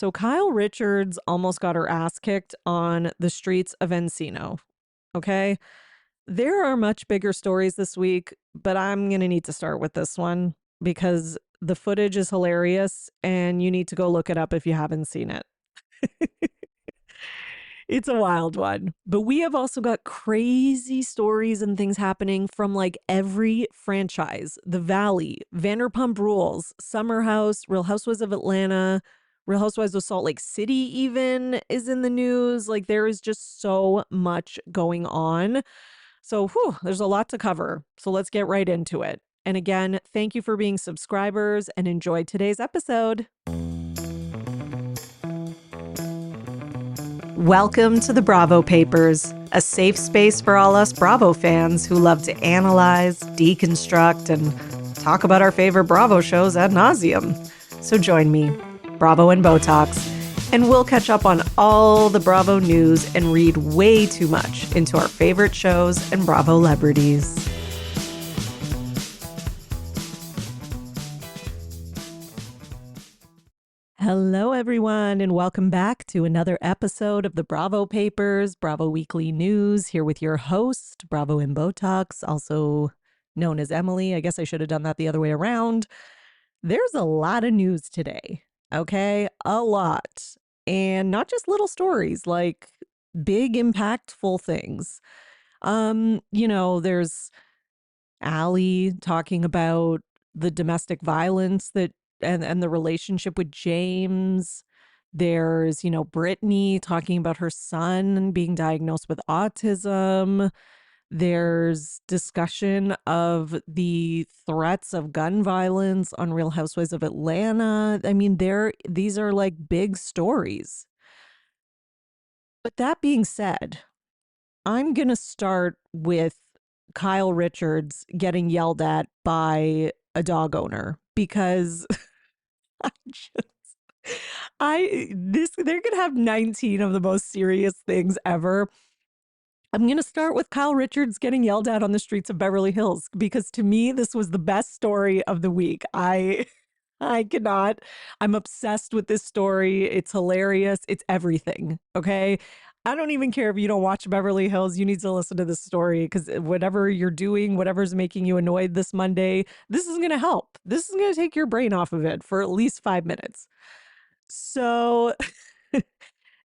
So Kyle Richards almost got her ass kicked on the streets of Encino. Okay. There are much bigger stories this week, but I'm going to need to start with this one because the footage is hilarious and you need to go look it up if you haven't seen it. It's a wild one. But we have also got crazy stories and things happening from like every franchise. The Valley, Vanderpump Rules, Summer House, Real Housewives of Atlanta, Real Housewives of Salt Lake City even is in the news. Like there is just so much going on. So there's a lot to cover. So let's get right into it. And again, thank you for being subscribers and enjoy today's episode. Welcome to the Bravo Papers, a safe space for all us Bravo fans who love to analyze, deconstruct, and talk about our favorite Bravo shows ad nauseum. So join me, Bravo and Botox, and we'll catch up on all the Bravo news and read way too much into our favorite shows and Bravo celebrities. Hello, everyone, and welcome back to another episode of the Bravo Papers, Bravo Weekly News, here with your host, Bravo and Botox, also known as Emily. I guess I should have done that the other way around. There's a lot of news today, okay? A lot. And not just little stories, like big, impactful things. There's Allie talking about the domestic violence that and the relationship with James. There's, Brittany talking about her son being diagnosed with autism. There's discussion of the threats of gun violence on Real Housewives of Atlanta. I mean, these are like big stories. But that being said, I'm going to start with Kyle Richards getting yelled at by a dog owner because they're gonna have 19 of the most serious things ever. I'm gonna start with Kyle Richards getting yelled at on the streets of Beverly Hills because to me this was the best story of the week. I cannot. I'm obsessed with this story. It's hilarious. It's everything. Okay. I don't even care if you don't watch Beverly Hills. You need to listen to this story because whatever you're doing, whatever's making you annoyed this Monday, this is going to help. This is going to take your brain off of it for at least 5 minutes. So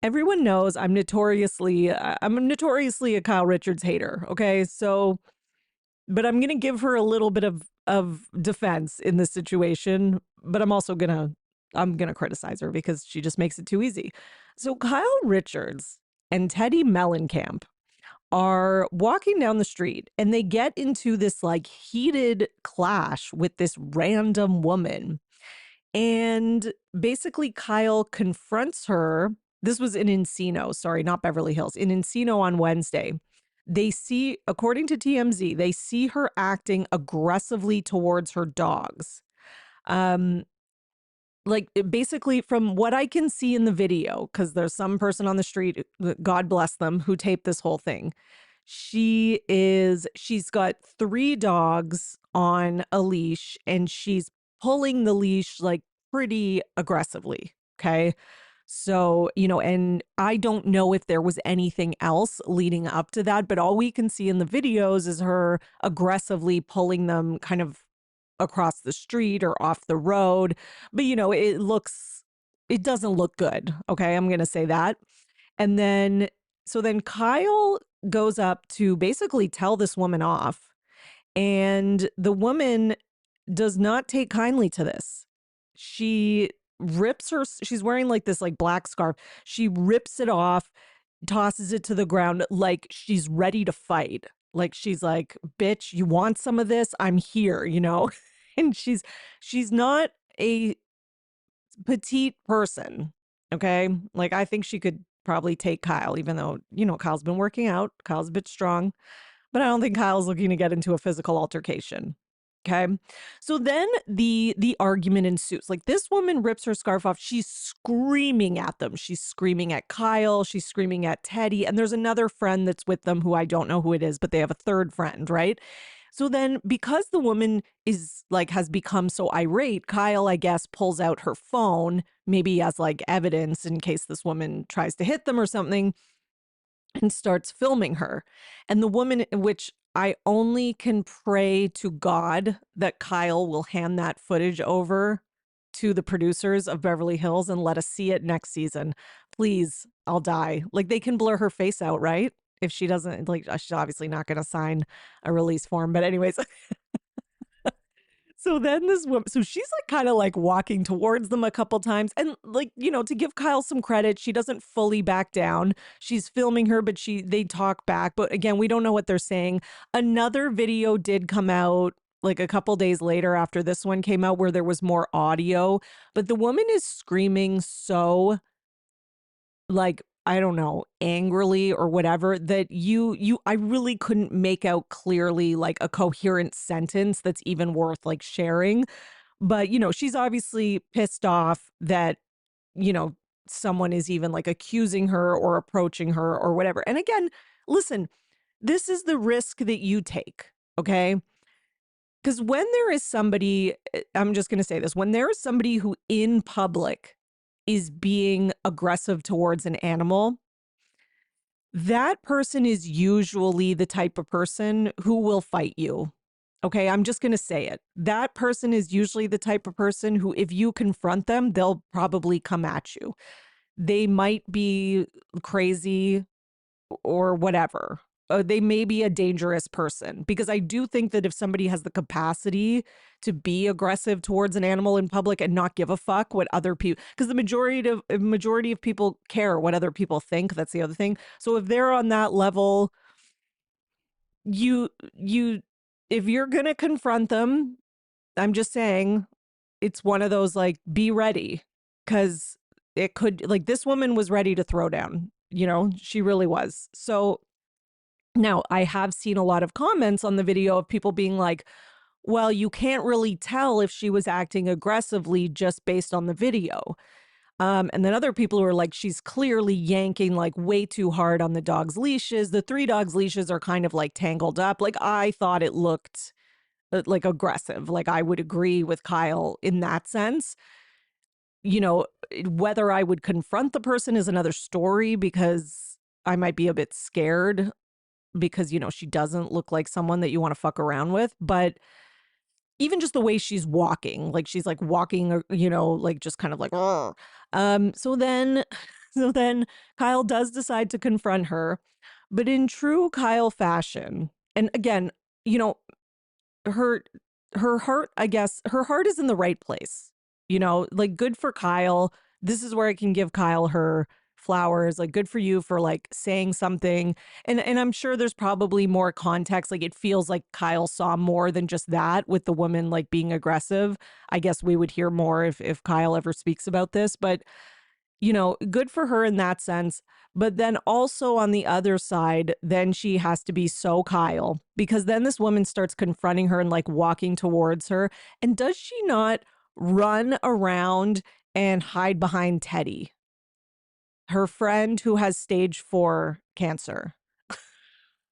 everyone knows I'm notoriously a Kyle Richards hater. Okay. But I'm going to give her a little bit of defense in this situation, but I'm going to criticize her because she just makes it too easy. So Kyle Richards and Teddy Mellencamp are walking down the street and they get into this like heated clash with this random woman. And basically Kyle confronts her. This was in Encino, sorry, not Beverly Hills, in Encino on Wednesday. They see, according to TMZ, they see her acting aggressively towards her dogs. Like basically from what I can see in the video, because there's some person on the street, God bless them, who taped this whole thing. She's got 3 dogs on a leash and she's pulling the leash like pretty aggressively. Okay. So, and I don't know if there was anything else leading up to that, but all we can see in the videos is her aggressively pulling them kind of across the street or off the road. But, it doesn't look good. Okay. I'm going to say that. And then, so then Kyle goes up to basically tell this woman off. And the woman does not take kindly to this. She's wearing like this like black scarf. She rips it off, tosses it to the ground like she's ready to fight. Like she's like, bitch, you want some of this? I'm here, And she's not a petite person. Okay. Like I think she could probably take Kyle, even though, Kyle's been working out. Kyle's a bit strong, but I don't think Kyle's looking to get into a physical altercation. Okay. So then the argument ensues. Like this woman rips her scarf off. She's screaming at them. She's screaming at Kyle. She's screaming at Teddy. And there's another friend that's with them who I don't know who it is, but they have a third friend, right? So then, because the woman is like, has become so irate, Kyle, I guess, pulls out her phone, maybe as like evidence in case this woman tries to hit them or something, and starts filming her. And the woman, which I only can pray to God that Kyle will hand that footage over to the producers of Beverly Hills and let us see it next season. Please, I'll die. Like, they can blur her face out, right? If she doesn't, like, she's obviously not going to sign a release form. But, anyways, so then this woman, so she's like kind of like walking towards them a couple times. And like, you know, to give Kyle some credit, she doesn't fully back down. She's filming her, but they talk back. But again, we don't know what they're saying. Another video did come out like a couple days later after this one came out where there was more audio. But the woman is screaming so, like, I don't know, angrily or whatever, that I really couldn't make out clearly like a coherent sentence that's even worth like sharing. But, you know, she's obviously pissed off that, you know, someone is even like accusing her or approaching her or whatever. And again, listen, this is the risk that you take, okay? Because when there is somebody, I'm just going to say this, when there is somebody who in public is being aggressive towards an animal, that person is usually the type of person who will fight you. Okay, I'm just going to say it. That person is usually the type of person who, if you confront them, they'll probably come at you. They might be crazy or whatever. They may be a dangerous person, because I do think that if somebody has the capacity to be aggressive towards an animal in public and not give a fuck what other people, because the majority of people care what other people think. That's the other thing. So if they're on that level, you if you're going to confront them, I'm just saying, it's one of those like, be ready, because it could, like, this woman was ready to throw down, you know, she really was. So now, I have seen a lot of comments on the video of people being like, well, you can't really tell if she was acting aggressively just based on the video. And then other people who are like, she's clearly yanking like way too hard on the dog's leashes. The 3 dogs' leashes are kind of like tangled up. Like, I thought it looked like aggressive. Like, I would agree with Kyle in that sense. You know, whether I would confront the person is another story, because I might be a bit scared, because, you know, she doesn't look like someone that you want to fuck around with. But even just the way she's walking, like she's like walking, you know, like just kind of like, "Ugh." So then, so then Kyle does decide to confront her, but in true Kyle fashion. And again, you know, her heart, I guess her heart is in the right place. You know, like, good for Kyle. This is where I can give Kyle her flowers. Like, good for you for like saying something. And I'm sure there's probably more context. Like, it feels like Kyle saw more than just that with the woman like being aggressive. I guess we would hear more if Kyle ever speaks about this. But, you know, good for her in that sense. But then also on the other side, then she has to be so Kyle, because then this woman starts confronting her and like walking towards her. And does she not run around and hide behind Teddy, her friend who has stage 4 cancer?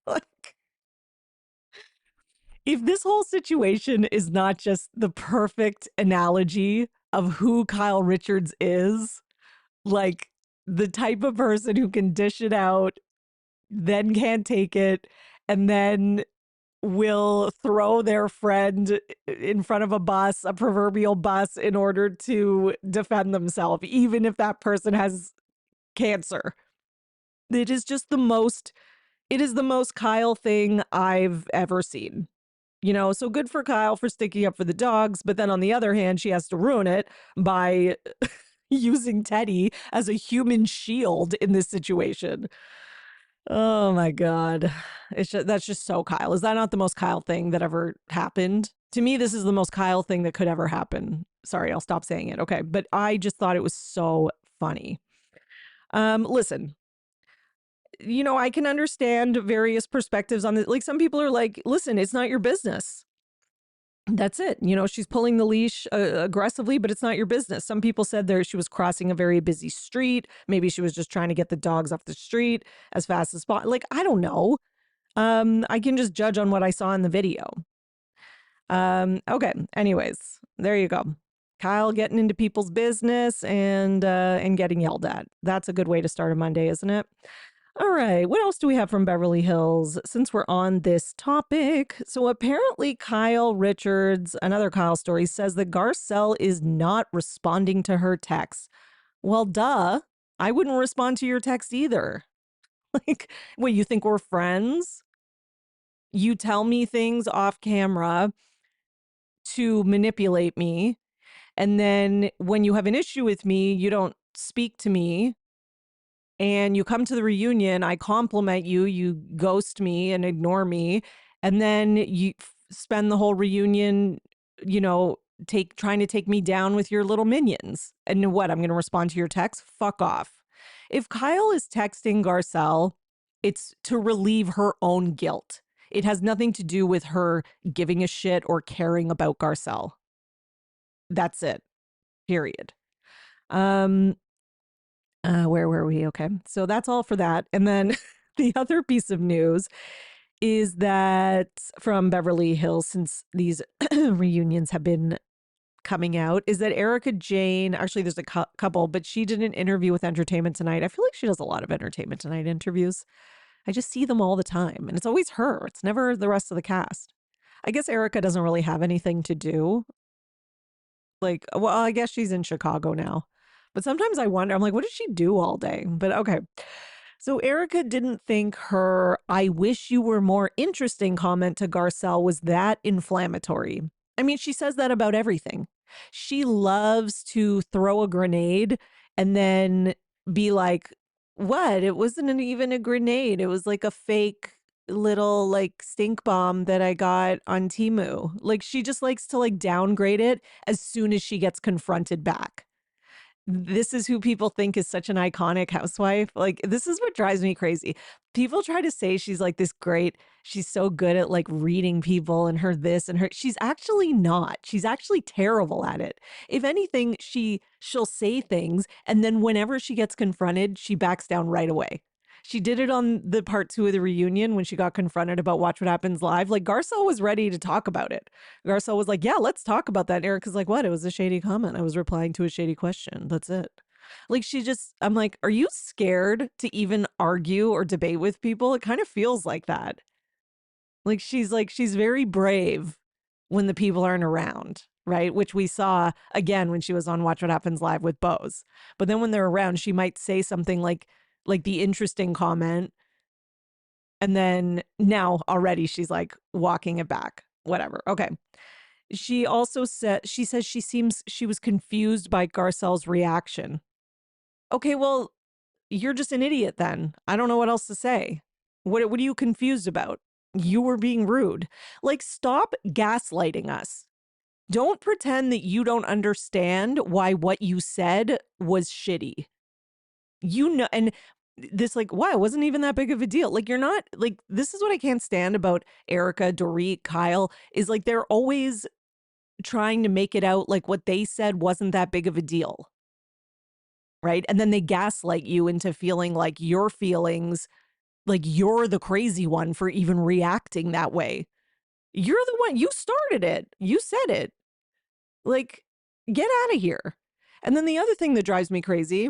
Like, if this whole situation is not just the perfect analogy of who Kyle Richards is, like the type of person who can dish it out, then can't take it, and then will throw their friend in front of a bus, a proverbial bus, in order to defend themselves, even if that person has cancer. It is just the most, it is the most Kyle thing I've ever seen. You know, so good for Kyle for sticking up for the dogs. But then on the other hand, she has to ruin it by using Teddy as a human shield in this situation. Oh my God. That's just so Kyle. Is that not the most Kyle thing that ever happened? To me, this is the most Kyle thing that could ever happen. Sorry, I'll stop saying it. Okay. But I just thought it was so funny. Listen, you know, I can understand various perspectives on this. Like, some people are like, listen, it's not your business. That's it. You know, she's pulling the leash aggressively, but it's not your business. Some people said there she was crossing a very busy street. Maybe she was just trying to get the dogs off the street as fast as possible. Like, I don't know. I can just judge on what I saw in the video. Okay. Anyways, there you go. Kyle getting into people's business and getting yelled at. That's a good way to start a Monday, isn't it? All right. What else do we have from Beverly Hills since we're on this topic? So apparently Kyle Richards, another Kyle story, says that Garcelle is not responding to her texts. Well, duh. I wouldn't respond to your text either. Like, what, you think we're friends? You tell me things off camera to manipulate me. And then when you have an issue with me, you don't speak to me. And you come to the reunion, I compliment you, you ghost me and ignore me. And then you spend the whole reunion, you know, trying to take me down with your little minions. And what? I'm going to respond to your text? Fuck off. If Kyle is texting Garcelle, it's to relieve her own guilt. It has nothing to do with her giving a shit or caring about Garcelle. That's it. Period. Where were we? Okay. So that's all for that. And then the other piece of news is that from Beverly Hills, since these reunions have been coming out, is that Erica Jane, actually there's a couple, but she did an interview with Entertainment Tonight. I feel like she does a lot of Entertainment Tonight interviews. I just see them all the time, and it's always her. It's never the rest of the cast. I guess Erica doesn't really have anything to do. Like, well, I guess she's in Chicago now. But sometimes I wonder, I'm like, what does she do all day? But okay. So Erica didn't think her "I wish you were more interesting" comment to Garcelle was that inflammatory. I mean, she says that about everything. She loves to throw a grenade and then be like, what? It wasn't even a grenade. It was like a fake little like stink bomb that I got on Temu. Like, she just likes to like downgrade it as soon as she gets confronted back. This is who people think is such an iconic housewife. Like, this is what drives me crazy. People try to say she's like this great, she's so good at like reading people and her this and her. She's actually not. She's actually terrible at it. If anything, she'll say things and then whenever she gets confronted, she backs down right away. She did it on the part 2 of the reunion when she got confronted about Watch What Happens Live. Like, Garcelle was ready to talk about it. Garcelle was like, yeah, let's talk about that. And Erica's like, what? It was a shady comment. I was replying to a shady question. That's it. Like, I'm like, are you scared to even argue or debate with people? It kind of feels like that. Like, she's very brave when the people aren't around, right? Which we saw again when she was on Watch What Happens Live with Bose. But then when they're around, she might say something like the interesting comment. And then now already she's like walking it back. Whatever. Okay. She also says she was confused by Garcelle's reaction. Okay, well, you're just an idiot then. I don't know what else to say. What are you confused about? You were being rude. Like, stop gaslighting us. Don't pretend that you don't understand why what you said was shitty. You know, and this, like, why it wasn't even that big of a deal. Like, you're not, like, this is what I can't stand about Erica, Dorit, Kyle, is like they're always trying to make it out like what they said wasn't that big of a deal. Right. And then they gaslight you into feeling like your feelings, like you're the crazy one for even reacting that way. You're the one, you started it. You said it. Like, get out of here. And then the other thing that drives me crazy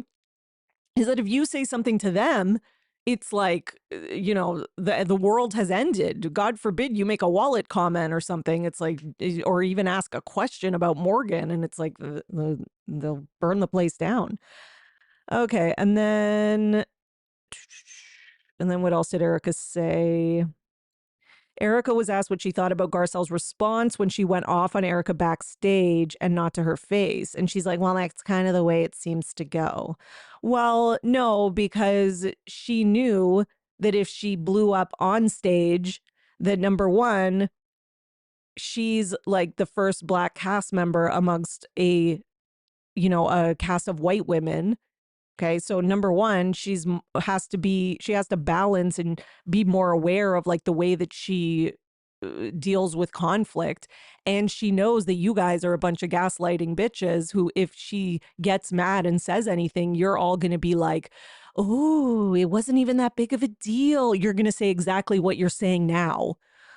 is that if you say something to them, it's like, you know, the world has ended. God forbid you make a wallet comment or something. It's like, or even ask a question about Morgan, and it's like they'll burn the place down. Okay, and then what else did Erica say? Erica was asked what she thought about Garcelle's response when she went off on Erica backstage and not to her face. And she's like, well, that's kind of the way it seems to go. Well, no, because she knew that if she blew up on stage, that number one, she's like the first Black cast member amongst a cast of white women. Okay, so number one, she has to balance and be more aware of like the way that she deals with conflict, and she knows that you guys are a bunch of gaslighting bitches who, if she gets mad and says anything, you're all going to be like, oh, it wasn't even that big of a deal. You're going to say exactly what you're saying now.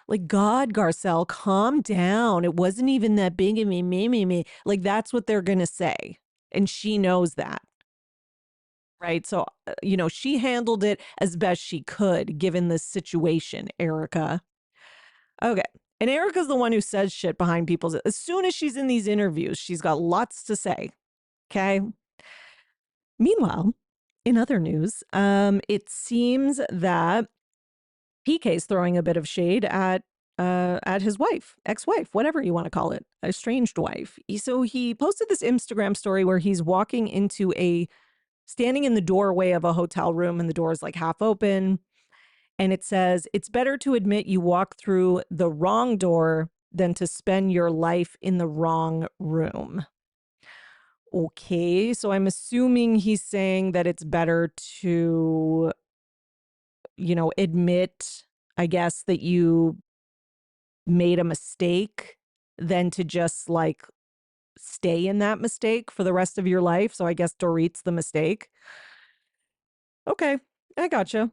Like, God, Garcelle, calm down. It wasn't even that big of me. Like, that's what they're going to say. And she knows that. Right. So, she handled it as best she could given the situation, Erica. Okay. And Erica's the one who says shit behind people's. As soon as she's in these interviews, she's got lots to say. Okay. Meanwhile, in other news, it seems that PK's throwing a bit of shade at his wife, ex-wife, whatever you want to call it, estranged wife. So he posted this Instagram story where he's standing in the doorway of a hotel room, and the door is like half open. And it says, it's better to admit you walk through the wrong door than to spend your life in the wrong room. Okay, so I'm assuming he's saying that it's better to, admit, I guess, that you made a mistake than to just like stay in that mistake for the rest of your life. So I guess Dorit's the mistake. Okay, I gotcha.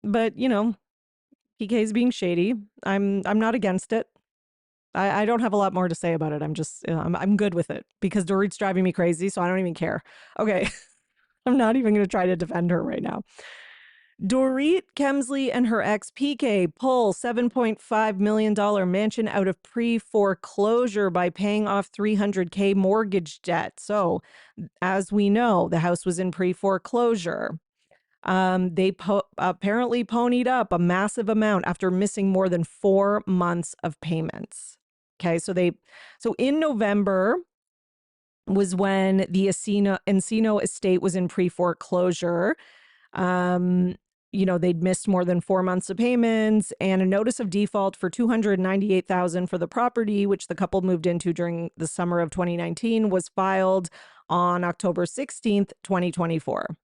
But, PK's being shady. I'm not against it. I don't have a lot more to say about it. I'm just, I'm good with it because Dorit's driving me crazy, so I don't even care. Okay. I'm not even going to try to defend her right now. Dorit Kemsley and her ex PK pull $7.5 million mansion out of pre-foreclosure by paying off $300K mortgage debt. So, as we know, the house was in pre-foreclosure. They apparently ponied up a massive amount after missing more than 4 months of payments. Okay, so in November was when the Encino estate was in pre-foreclosure. They'd missed more than 4 months of payments, and a notice of default for $298,000 for the property, which the couple moved into during the summer of 2019, was filed on October 16th, 2024.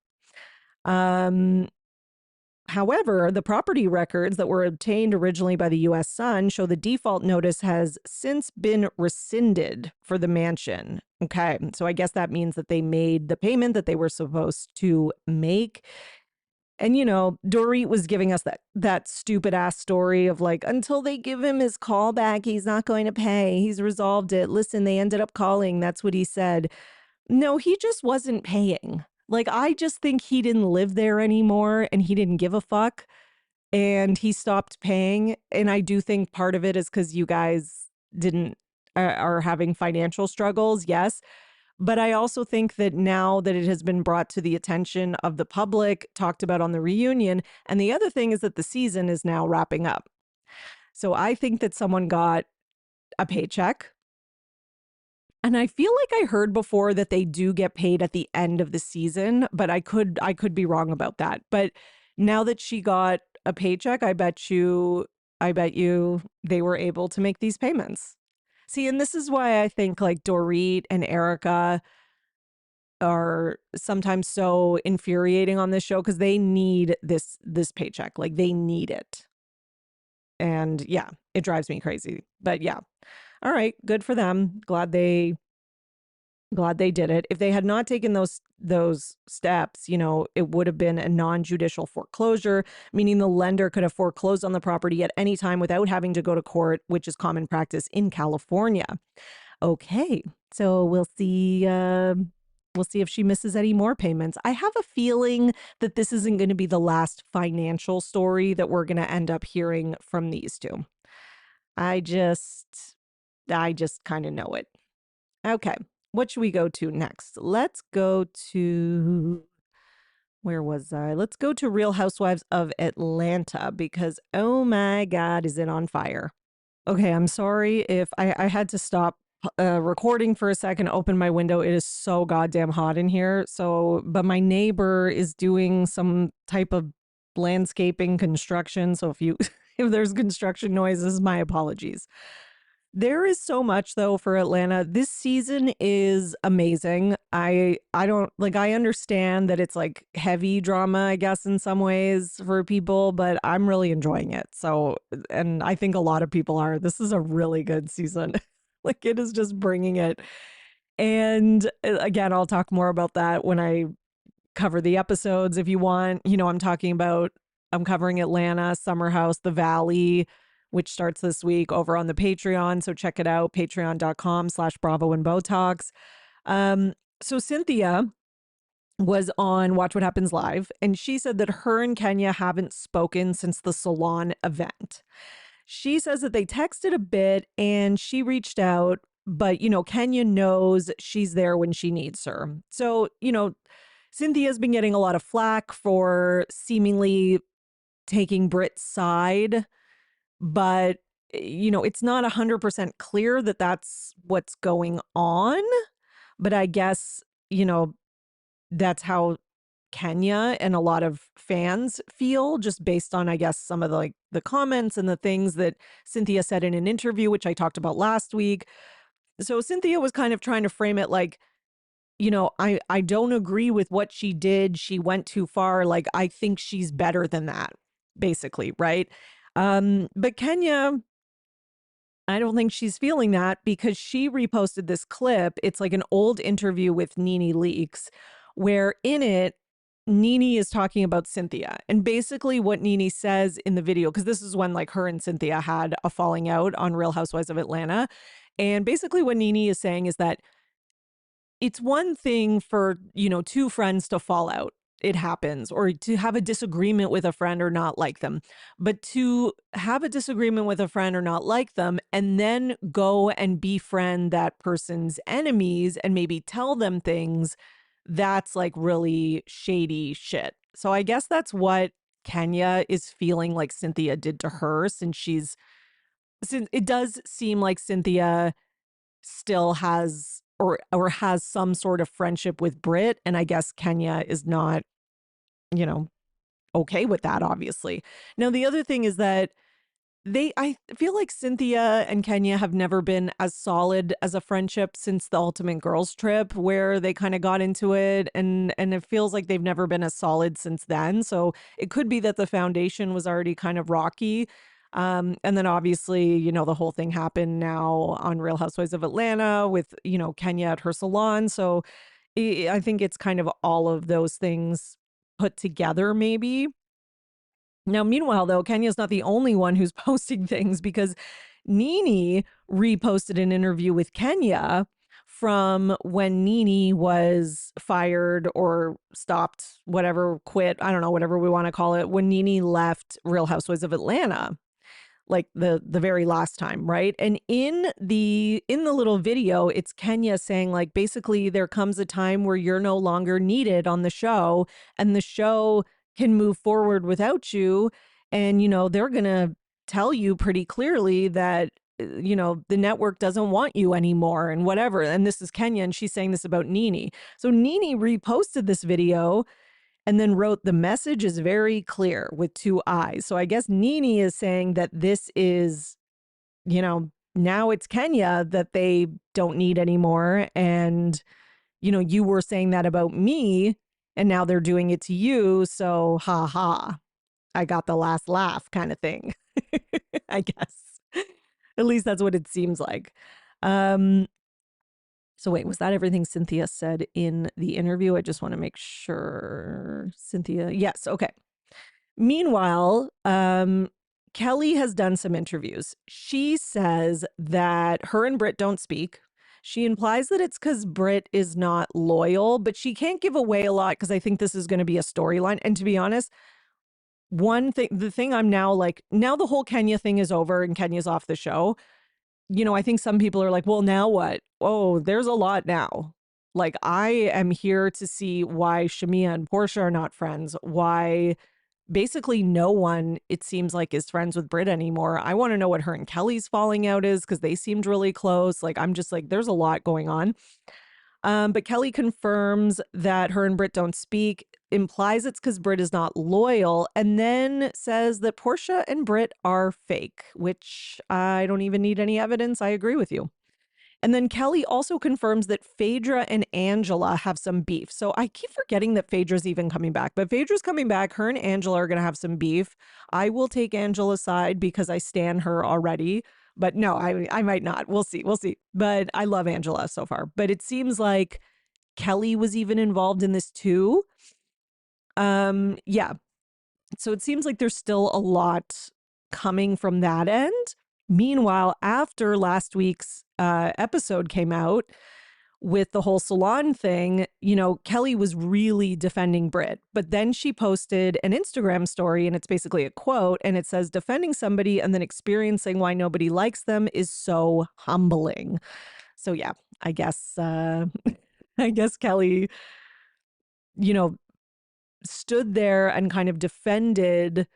However, the property records that were obtained originally by the U.S. Sun show the default notice has since been rescinded for the mansion. Okay, so I guess that means that they made the payment that they were supposed to make. And, Dorit was giving us that stupid ass story of like, until they give him his call back, he's not going to pay. He's resolved it. Listen, they ended up calling. That's what he said. No, he just wasn't paying. Like, I just think he didn't live there anymore and he didn't give a fuck and he stopped paying. And I do think part of it is because you guys are having financial struggles. Yes. But I also think that now that it has been brought to the attention of the public, talked about on the reunion, and the other thing is that the season is now wrapping up. So I think that someone got a paycheck. And I feel like I heard before that they do get paid at the end of the season, but I could be wrong about that. But now that she got a paycheck, I bet you they were able to make these payments. See, and this is why I think like Dorit and Erica are sometimes so infuriating on this show, because they need this paycheck. Like, they need it. And yeah, it drives me crazy. But yeah. All right, good for them. Glad they did it. If they had not taken those steps, it would have been a non-judicial foreclosure, meaning the lender could have foreclosed on the property at any time without having to go to court, which is common practice in California. Okay, so we'll see if she misses any more payments. I have a feeling that this isn't going to be the last financial story that we're going to end up hearing from these two. I just kind of know it. Okay, what should we go to next? Let's go to, where was I? Let's go to Real Housewives of Atlanta, because oh my God, is it on fire. Okay, I'm sorry if I had to stop recording for a second, open my window. It is so goddamn hot in here. So, but my neighbor is doing some type of landscaping construction. So if there's construction noises, my apologies. There is so much though for Atlanta. This season is amazing. I don't like I understand that it's like heavy drama, I guess, in some ways for people, but I'm really enjoying it. So, and I think a lot of people are. This is a really good season. Like it is just bringing it. And again, I'll talk more about that when I cover the episodes if you want. I'm covering Atlanta, Summer House, The Valley, which starts this week over on the Patreon. So check it out, patreon.com/Bravo and Botox. So Cynthia was on Watch What Happens Live, and she said that her and Kenya haven't spoken since the salon event. She says that they texted a bit and she reached out, but, Kenya knows she's there when she needs her. So, Cynthia's been getting a lot of flack for seemingly taking Britt's side, but, it's not 100% clear that that's what's going on. But I guess, that's how Kenya and a lot of fans feel, just based on, I guess, some of the comments and the things that Cynthia said in an interview, which I talked about last week. So Cynthia was kind of trying to frame it like, I don't agree with what she did. She went too far. Like, I think she's better than that, basically, right? But Kenya, I don't think she's feeling that because she reposted this clip. It's like an old interview with Nene Leakes, where in it, Nene is talking about Cynthia. And basically what Nene says in the video, because this is when like her and Cynthia had a falling out on Real Housewives of Atlanta. And basically what Nene is saying is that it's one thing for, two friends to fall out. It happens, or to have a disagreement with a friend or not like them. But to have a disagreement with a friend or not like them and then go and befriend that person's enemies and maybe tell them things, that's like really shady shit. So I guess that's what Kenya is feeling like Cynthia did to her, since it does seem like Cynthia still has or has some sort of friendship with Britt, and I guess Kenya is not, you know, okay with that, obviously. Now, the other thing is that I feel like Cynthia and Kenya have never been as solid as a friendship since the Ultimate Girls trip, where they kind of got into it, and it feels like they've never been as solid since then. So it could be that the foundation was already kind of rocky. And then obviously, the whole thing happened now on Real Housewives of Atlanta with, Kenya at her salon. So I think it's kind of all of those things put together, maybe. Now, meanwhile, though, Kenya's not the only one who's posting things, because Nene reposted an interview with Kenya from when Nene was fired or stopped, whatever, quit, I don't know, whatever we want to call it, when Nene left Real Housewives of Atlanta, like the very last time, right? And in the little video, it's Kenya saying, like, basically there comes a time where you're no longer needed on the show and the show can move forward without you. And they're gonna tell you pretty clearly that the network doesn't want you anymore and whatever. And this is Kenya, and she's saying this about Nene. So Nene reposted this video and then wrote, "The message is very clear," with 2 eyes. So I guess Nene is saying that this is, now it's Kenya that they don't need anymore. And, you were saying that about me and now they're doing it to you. So, ha ha, I got the last laugh kind of thing, I guess. At least that's what it seems like. So wait, was that everything Cynthia said in the interview? I just want to make sure. Cynthia, yes, okay. Meanwhile, Kelly has done some interviews. She says that her and Britt don't speak. She implies that it's because Britt is not loyal, but she can't give away a lot because I think this is going to be a storyline. And to be honest, the thing I'm now like, now the whole Kenya thing is over and Kenya's off the show. I think some people are like, well, now what? Oh, there's a lot now. Like, I am here to see why Shamia and Portia are not friends, why basically no one, it seems like, is friends with Britt anymore. I want to know what her and Kelly's falling out is, because they seemed really close. Like, I'm just like, there's a lot going on. But Kelly confirms that her and Britt don't speak, implies it's because Britt is not loyal, and then says that Portia and Britt are fake, which I don't even need any evidence. I agree with you. And then Kelly also confirms that Phaedra and Angela have some beef. So I keep forgetting that Phaedra's even coming back, but Phaedra's coming back. Her and Angela are going to have some beef. I will take Angela's side because I stan her already. But no, I might not. We'll see. We'll see. But I love Angela so far. But it seems like Kelly was even involved in this too. Yeah. So it seems like there's still a lot coming from that end. Meanwhile, after last week's episode came out with the whole salon thing, you know, Kelly was really defending Britt. But then she posted an Instagram story, and it's basically a quote, and it says, defending somebody and then experiencing why nobody likes them is so humbling. So yeah, I guess I guess Kelly, you know, stood there and kind of defended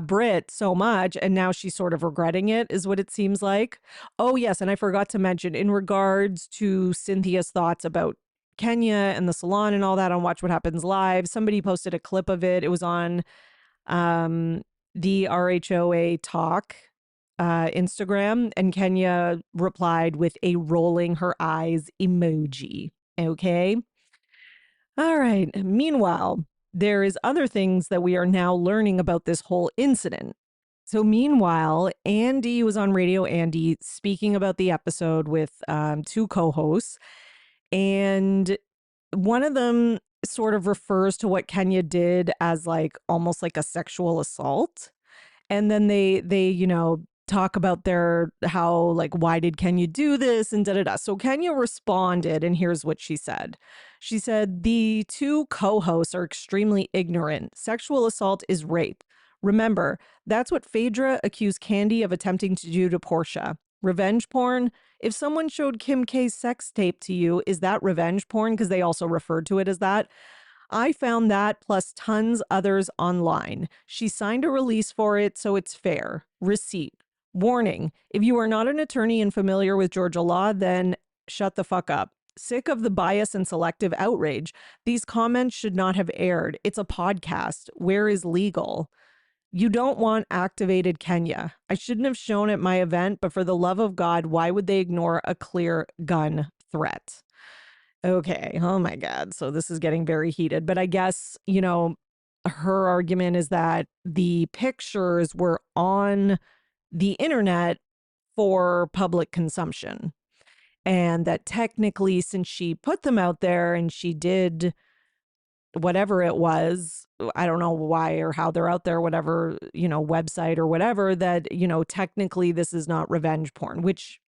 Brit so much, and now she's sort of regretting it, is what it seems like. Oh, yes. And I forgot to mention, in regards to Cynthia's thoughts about Kenya and the salon and all that on Watch What Happens Live, somebody posted a clip of it. It was on the RHOA Talk Instagram, and Kenya replied with a rolling her eyes emoji. Okay. All right. Meanwhile, there is other things that we are now learning about this whole incident. So meanwhile, Andy was on Radio Andy speaking about the episode with two co-hosts, and one of them sort of refers to what Kenya did as like almost like a sexual assault. And then they you know, talk about their how like, why did Kenya do this and da da da. So Kenya responded, and here's what she said. She said, the two co-hosts are extremely ignorant. Sexual assault is rape. Remember, that's what Phaedra accused Candy of attempting to do to Portia. Revenge porn? If someone showed Kim K's sex tape to you, is that revenge porn? Because they also referred to it as that. I found that plus tons others online. She signed a release for it, so it's fair. Receipt. Warning, if you are not an attorney and familiar with Georgia law, then shut the fuck up. Sick of the bias and selective outrage. These comments should not have aired. It's a podcast. Where is legal? You don't want activated Kenya. I shouldn't have shown at my event, but for the love of God, why would they ignore a clear gun threat? Okay. Oh my God. So this is getting very heated. But I guess, you know, her argument is that the pictures were on the internet for public consumption. And that technically, since she put them out there and she did whatever it was, I don't know why or how they're out there, whatever, you know, website or whatever, that, you know, technically this is not revenge porn, which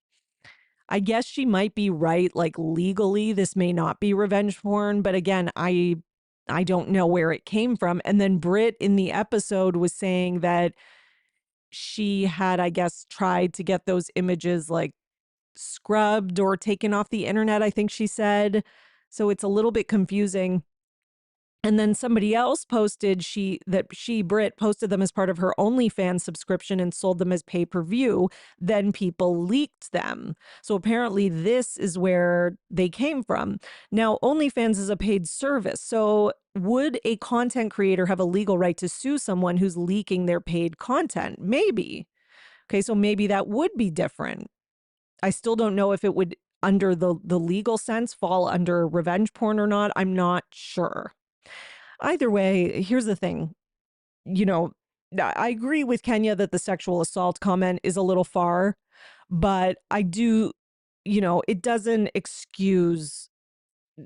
I guess she might be right. Like legally, this may not be revenge porn, but again, I don't know where it came from. And then Britt in the episode was saying that she had, I guess, tried to get those images like scrubbed or taken off the internet, I think she said. So it's a little bit confusing. And then somebody else posted Britt posted them as part of her OnlyFans subscription and sold them as pay-per-view. Then people leaked them. So apparently this is where they came from. Now, OnlyFans is a paid service. So would a content creator have a legal right to sue someone who's leaking their paid content? Maybe. Okay, so maybe that would be different. I still don't know if it would, under the legal sense, fall under revenge porn or not. I'm not sure. Either way, here's the thing. You know, I agree with Kenya that the sexual assault comment is a little far, but I do, you know, it doesn't excuse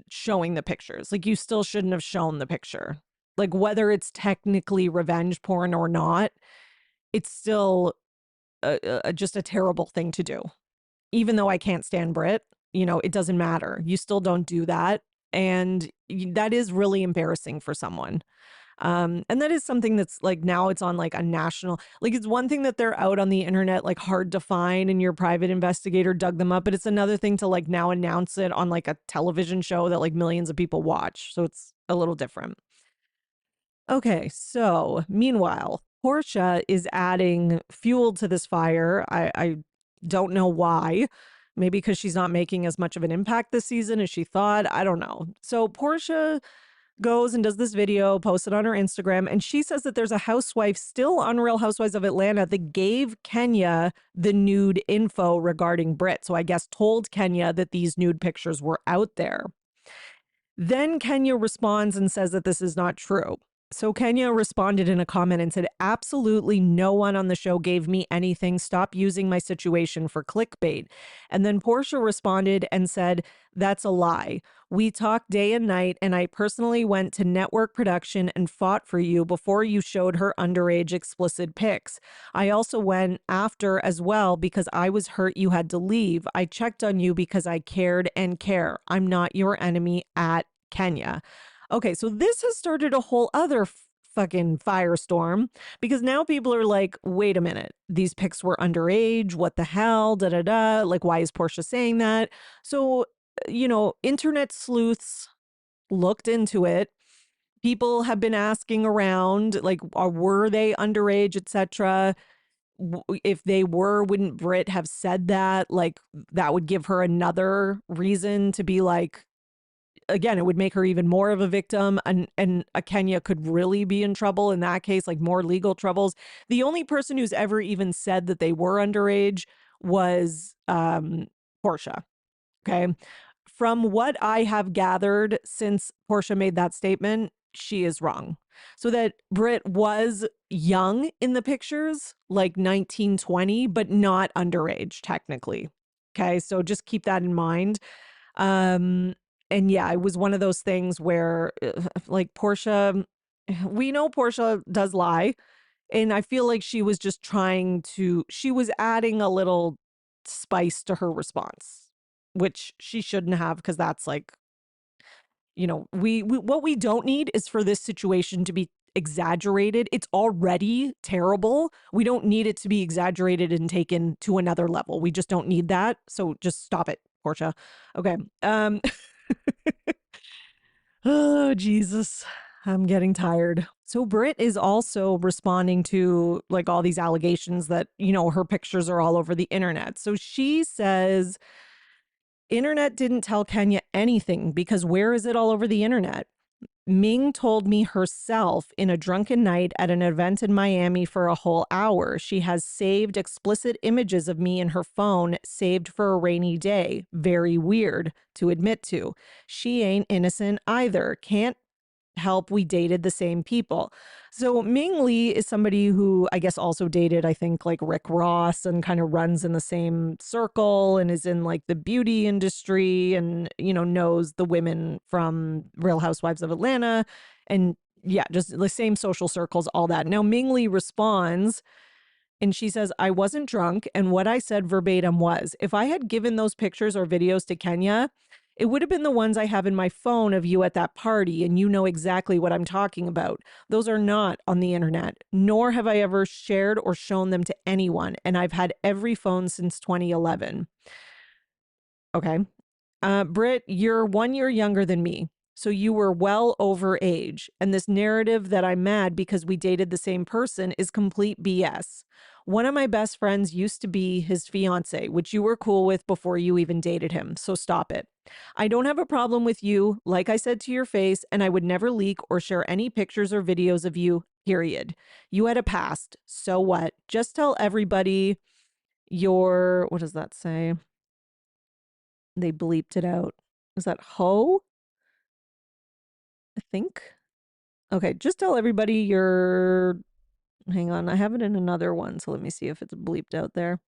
showing the pictures. Like, you still shouldn't have shown the picture. Like, whether it's technically revenge porn or not, it's still just a terrible thing to do. Even though I can't stand Brit, you know, it doesn't matter. You still don't do that. And that is really embarrassing for someone. And that is something that's like, now it's on like a national, like, it's one thing that they're out on the internet, like hard to find, and your private investigator dug them up. But it's another thing to like now announce it on like a television show that like millions of people watch. So it's a little different. Okay. So meanwhile, Portia is adding fuel to this fire. I don't know why, Maybe because she's not making as much of an impact this season as she thought. I don't know. So Portia goes and does this video, posts it on her Instagram, and she says that there's a housewife still on Real Housewives of Atlanta that gave Kenya the nude info regarding Britt. So I guess told Kenya that these nude pictures were out there. Then Kenya responds and says that this is not true. So Kenya responded in a comment and said, absolutely no one on the show gave me anything. Stop using my situation for clickbait. And then Portia responded and said, that's a lie. We talked day and night, and I personally went to network production and fought for you before you showed her underage explicit pics. I also went after as well because I was hurt you had to leave. I checked on you because I cared and care. I'm not your enemy at Kenya. Okay, so this has started a whole other fucking firestorm because now people are like, wait a minute, these pics were underage. What the hell? Da da da. Like, why is Portia saying that? So, internet sleuths looked into it. People have been asking around, like, were they underage, etc. If they were, wouldn't Britt have said that? Like, that would give her another reason to be like, again, it would make her even more of a victim, and a Kenya could really be in trouble in that case, like more legal troubles. The only person who's ever even said that they were underage was Portia. Okay. From what I have gathered since Portia made that statement, she is wrong. So that Britt was young in the pictures, like 19, 20, but not underage technically. Okay. So just keep that in mind. And yeah, it was one of those things where like Portia, we know Portia does lie. And I feel like she was just she was adding a little spice to her response, which she shouldn't have, because that's like, we what we don't need is for this situation to be exaggerated. It's already terrible. We don't need it to be exaggerated and taken to another level. We just don't need that. So just stop it, Portia. Okay. Oh, Jesus. I'm getting tired. So Britt is also responding to like all these allegations that, her pictures are all over the internet. So she says, internet didn't tell Kenya anything because where is it all over the internet? Ming told me herself in a drunken night at an event in Miami for a whole hour. She has saved explicit images of me in her phone, saved for a rainy day. Very weird to admit to. She ain't innocent either. Can't help we dated the same people. So Ming Lee is somebody who I guess also dated, I think, like Rick Ross, and kind of runs in the same circle and is in like the beauty industry and, knows the women from Real Housewives of Atlanta. And yeah, just the same social circles, all that. Now Ming Lee responds and she says, I wasn't drunk. And what I said verbatim was, if I had given those pictures or videos to Kenya, it would have been the ones I have in my phone of you at that party, and you know exactly what I'm talking about. Those are not on the internet, nor have I ever shared or shown them to anyone, and I've had every phone since 2011. Okay. Britt, you're 1 year younger than me, so you were well over age, and this narrative that I'm mad because we dated the same person is complete BS. One of my best friends used to be his fiance, which you were cool with before you even dated him, so stop it. I don't have a problem with you, like I said to your face, and I would never leak or share any pictures or videos of you, period. You had a past, so what? Just tell everybody what does that say? They bleeped it out. Is that ho? I think. Okay, just tell everybody hang on, I have it in another one, so let me see if it's bleeped out there.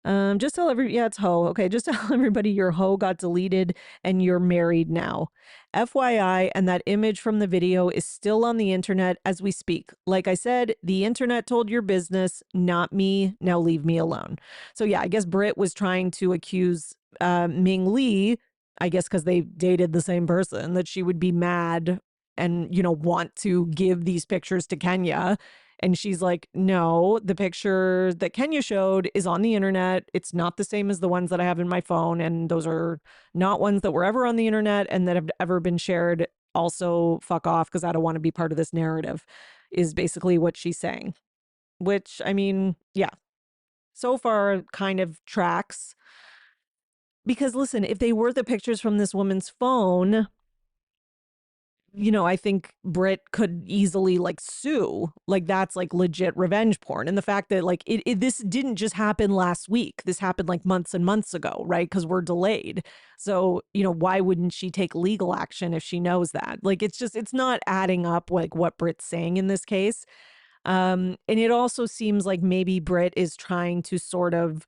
Just tell it's ho. Okay, just tell everybody your ho got deleted and you're married now. FYI, and that image from the video is still on the internet as we speak. Like I said, the internet told your business, not me. Now leave me alone. So yeah, I guess Britt was trying to accuse Ming Lee, I guess because they dated the same person, that she would be mad and, want to give these pictures to Kenya. And she's like, no, the picture that Kenya showed is on the internet. It's not the same as the ones that I have in my phone. And those are not ones that were ever on the internet and that have ever been shared. Also, fuck off, because I don't want to be part of this narrative, is basically what she's saying. Which, I mean, yeah, so far kind of tracks. because listen, if they were the pictures from this woman's phone, I think Brit could easily like sue. Like that's like legit revenge porn. And the fact that like this didn't just happen last week. This happened like months and months ago, right? Because we're delayed. So, why wouldn't she take legal action if she knows that? Like it's not adding up like what Brit's saying in this case. And it also seems like maybe Brit is trying to sort of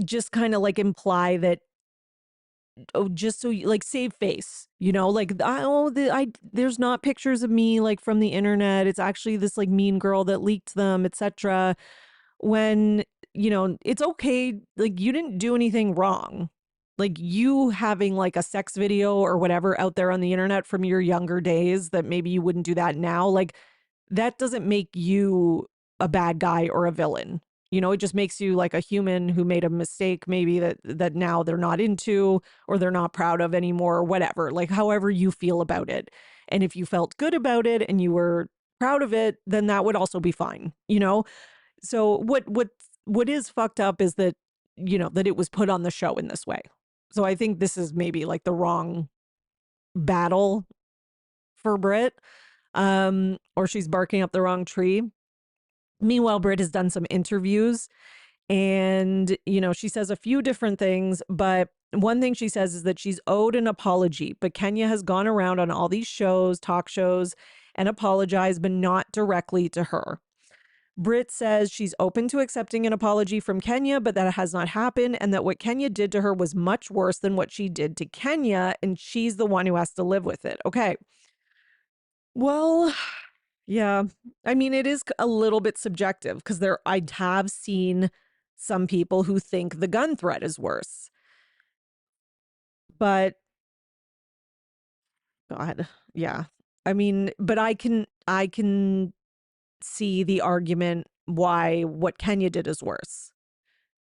just kind of like imply that, oh, just so you like save face, like there's not pictures of me like from the internet. It's actually this like mean girl that leaked them, etc. When, it's okay. Like you didn't do anything wrong. Like you having like a sex video or whatever out there on the internet from your younger days that maybe you wouldn't do that now. Like that doesn't make you a bad guy or a villain. It just makes you like a human who made a mistake, maybe that now they're not into or they're not proud of anymore or whatever, like however you feel about it. And if you felt good about it and you were proud of it, then that would also be fine. So what is fucked up is that, that it was put on the show in this way. So I think this is maybe like the wrong battle for Brit. Or she's barking up the wrong tree. Meanwhile, Brit has done some interviews and, she says a few different things, but one thing she says is that she's owed an apology, but Kenya has gone around on all these shows, talk shows, and apologized, but not directly to her. Brit says she's open to accepting an apology from Kenya, but that has not happened, and that what Kenya did to her was much worse than what she did to Kenya, and she's the one who has to live with it. Okay. Well, yeah. I mean, it is a little bit subjective because I have seen some people who think the gun threat is worse. But God, yeah. I mean, but I can see the argument why what Kenya did is worse.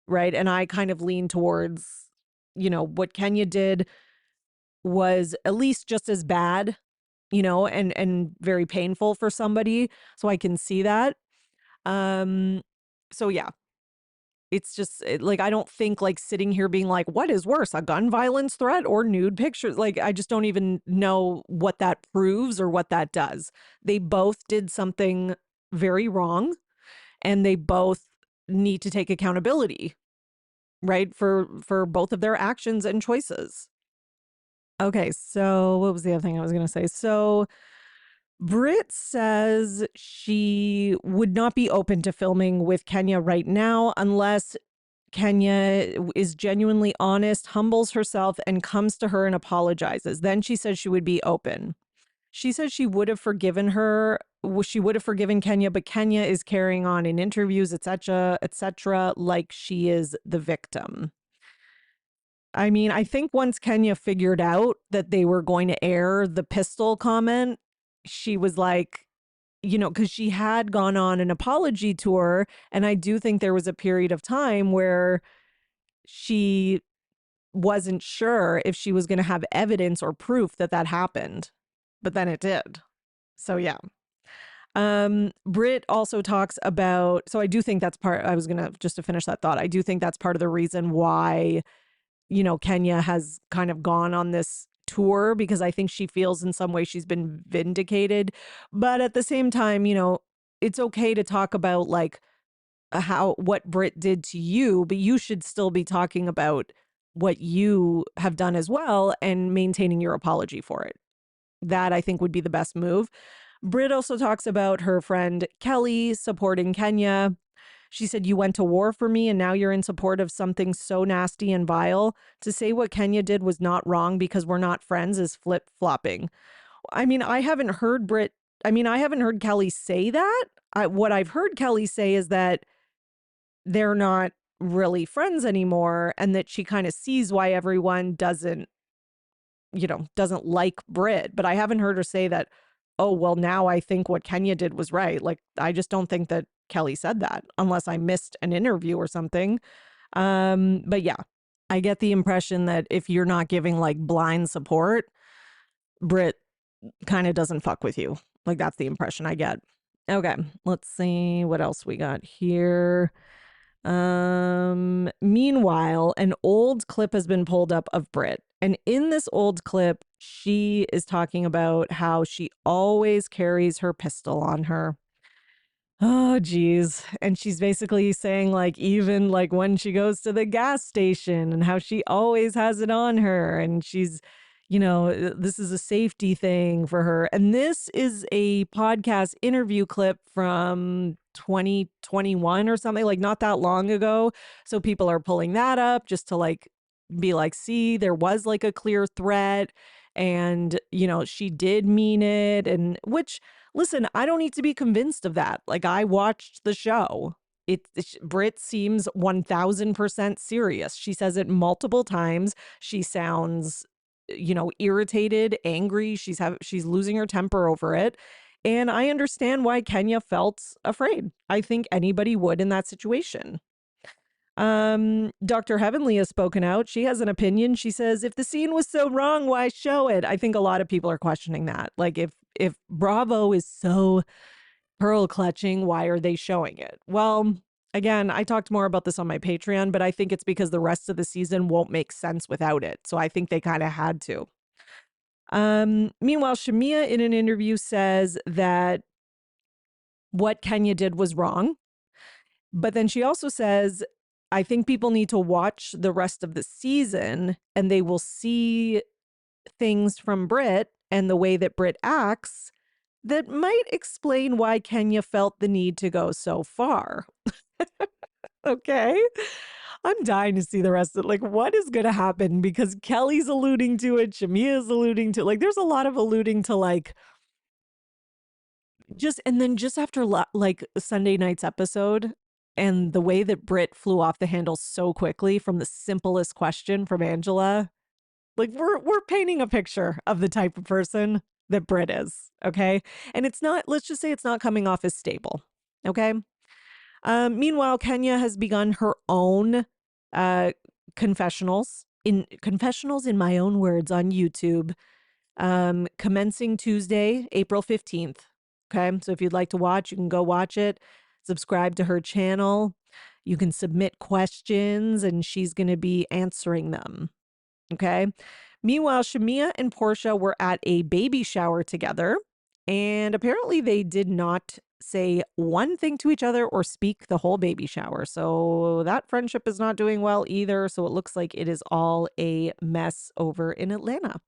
Right? And I kind of lean towards, what Kenya did was at least just as bad, and very painful for somebody. So I can see that. So yeah, it's just like, I don't think like sitting here being like, what is worse, a gun violence threat or nude pictures? Like, I just don't even know what that proves or what that does. They both did something very wrong and they both need to take accountability, right? For both of their actions and choices. Okay. So what was the other thing I was going to say? So Brit says she would not be open to filming with Kenya right now unless Kenya is genuinely honest, humbles herself, and comes to her and apologizes. Then she says she would be open. She says she would have forgiven her. She would have forgiven Kenya, but Kenya is carrying on in interviews, etc., like she is the victim. I mean, I think once Kenya figured out that they were going to air the pistol comment, she was like, because she had gone on an apology tour. And I do think there was a period of time where she wasn't sure if she was going to have evidence or proof that that happened. But then it did. So, yeah. Brit also talks about, so I do think that's I was going to, just to finish that thought, I do think that's part of the reason why Kenya has kind of gone on this tour, because I think she feels in some way she's been vindicated. But at the same time, it's okay to talk about like what Brit did to you, but you should still be talking about what you have done as well and maintaining your apology for it. That I think would be the best move. Brit also talks about her friend Kelly supporting Kenya. She said, "You went to war for me and now you're in support of something so nasty and vile. To say what Kenya did was not wrong because we're not friends is flip-flopping." I mean, I haven't heard Kelly say that. What I've heard Kelly say is that they're not really friends anymore and that she kind of sees why everyone doesn't like Brit. But I haven't heard her say that, oh, well, now I think what Kenya did was right. Like, I just don't think that Kelly said that unless I missed an interview or something. But yeah, I get the impression that if you're not giving like blind support, Brit kind of doesn't fuck with you. Like, that's the impression I get. Okay, let's see what else we got here. Meanwhile, an old clip has been pulled up of Brit. And in this old clip, she is talking about how she always carries her pistol on her. Oh, geez. And she's basically saying, like, even like when she goes to the gas station and how she always has it on her. And she's, this is a safety thing for her. And this is a podcast interview clip from 2021 or something, like not that long ago. So people are pulling that up just to like be like, see, there was like a clear threat. And, she did mean it. And which, listen, I don't need to be convinced of that. Like, I watched the show. Brit seems 1000% serious. She says it multiple times. She sounds, irritated, angry. She's losing her temper over it. And I understand why Kenya felt afraid. I think anybody would in that situation. Dr. Heavenly has spoken out. She has an opinion. She says, if the scene was so wrong, why show it? I think a lot of people are questioning that. Like, if Bravo is so pearl clutching, why are they showing it? Well, again, I talked more about this on my Patreon, but I think it's because the rest of the season won't make sense without it. So I think they kind of had to. Meanwhile, Shamia in an interview says that what Kenya did was wrong. But then she also says, I think people need to watch the rest of the season and they will see things from Brit and the way that Brit acts that might explain why Kenya felt the need to go so far. Okay. I'm dying to see the rest of it. Like, what is going to happen? Because Kelly's alluding to it. Shamia's alluding to, like, there's a lot of alluding to, like, and then just after like Sunday night's episode and the way that Brit flew off the handle so quickly from the simplest question from Angela, like we're painting a picture of the type of person that Brit is. Okay. And it's not, let's just say it's not coming off as stable. Okay. Meanwhile, Kenya has begun her own confessionals in my own words on YouTube, commencing Tuesday, April 15th. Okay. So if you'd like to watch, you can go watch it. Subscribe to her channel. You can submit questions and she's going to be answering them. Okay. Meanwhile, Shamia and Portia were at a baby shower together, and apparently they did not say one thing to each other or speak the whole baby shower. So that friendship is not doing well either. So it looks like it is all a mess over in Atlanta.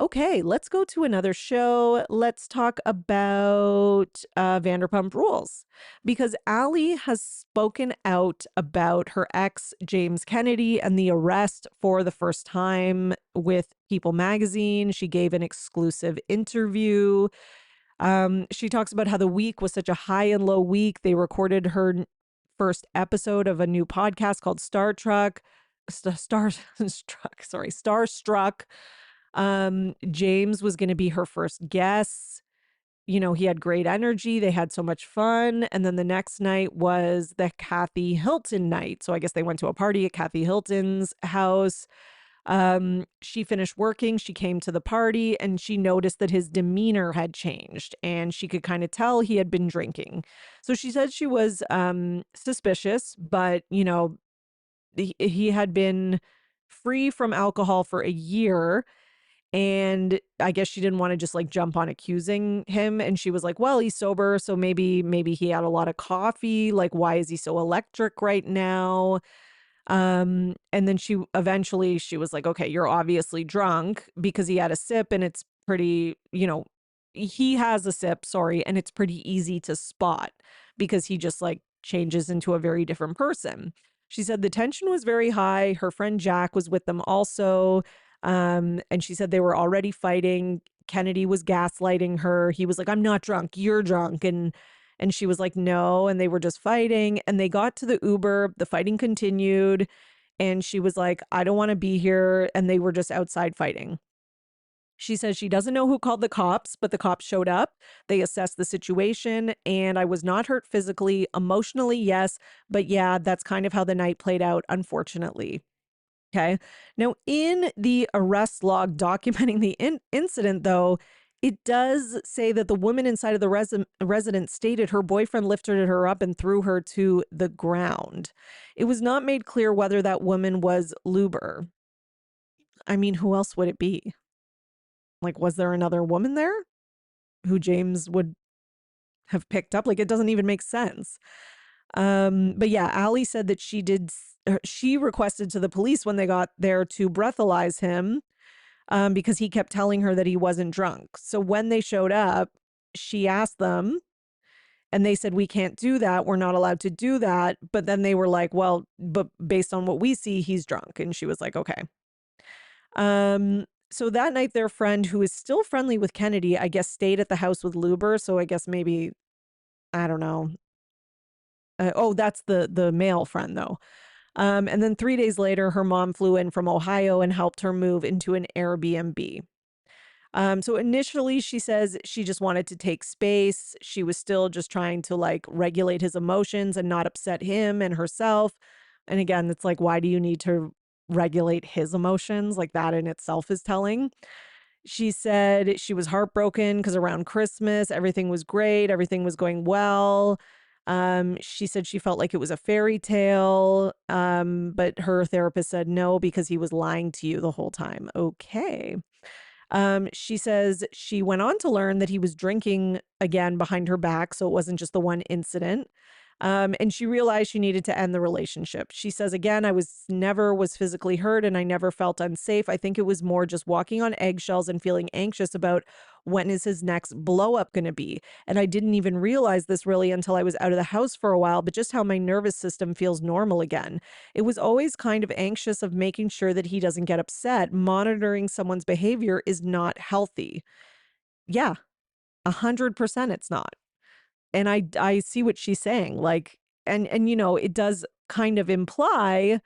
Okay, let's go to another show. Let's talk about Vanderpump Rules, because Allie has spoken out about her ex, James Kennedy, and the arrest for the first time with People magazine. She gave an exclusive interview. She talks about how the week was such a high and low week. They recorded her first episode of a new podcast called Starstruck. James was going to be her first guest. He had great energy. They had so much fun. And then the next night was the Kathy Hilton night. So I guess they went to a party at Kathy Hilton's house. She finished working. She came to the party and she noticed that his demeanor had changed and she could kind of tell he had been drinking. So she said she was suspicious, but, he had been free from alcohol for a year. And I guess she didn't want to just like jump on accusing him. And she was like, well, he's sober. So maybe he had a lot of coffee. Like, why is he so electric right now? And then she was like, okay, you're obviously drunk, because he had a sip and it's pretty, he has a sip, sorry. And it's pretty easy to spot because he just like changes into a very different person. She said the tension was very high. Her friend Jack was with them also. And she said they were already fighting. Kennedy was gaslighting her. He was like, I'm not drunk, you're drunk. And she was like, no. And they were just fighting. And they got to the Uber. The fighting continued. And she was like, I don't want to be here. And they were just outside fighting. She says she doesn't know who called the cops, but the cops showed up. They assessed the situation. And I was not hurt physically. Emotionally, yes. But yeah, that's kind of how the night played out, unfortunately. Okay. Now, in the arrest log documenting the incident, though, It does say that the woman inside of the residence stated her boyfriend lifted her up and threw her to the ground. It was not made clear whether that woman was Luber. I mean, who else would it be? Like, was there another woman there who James would have picked up? Like, it doesn't even make sense. But yeah, Allie said that she requested to the police when they got there to breathalyze him because he kept telling her that he wasn't drunk. So when they showed up, she asked them and they said, we can't do that. We're not allowed to do that. But then they were like, well, but based on what we see, he's drunk. And she was like, okay. So that night, their friend, who is still friendly with Kennedy, I guess, stayed at the house with Luber. So I guess maybe, I don't know. That's the male friend, though. And then 3 days later, her mom flew in from Ohio and helped her move into an Airbnb. So initially, she says she just wanted to take space. She was still just trying to like regulate his emotions and not upset him and herself. And again, it's like, why do you need to regulate his emotions? Like that in itself is telling. She said she was heartbroken because around Christmas, everything was great, everything was going well. She said she felt like it was a fairy tale, but her therapist said no because he was lying to you the whole time. Okay. She says she went on to learn that he was drinking again behind her back, so it wasn't just the one incident. And she realized she needed to end the relationship. She says, again, I never was physically hurt and I never felt unsafe. I think it was more just walking on eggshells and feeling anxious about when is his next blow up going to be. And I didn't even realize this really until I was out of the house for a while, but just how my nervous system feels normal again. It was always kind of anxious of making sure that he doesn't get upset. Monitoring someone's behavior is not healthy. Yeah, 100% it's not. And I see what she's saying, like, and you know, it does kind of imply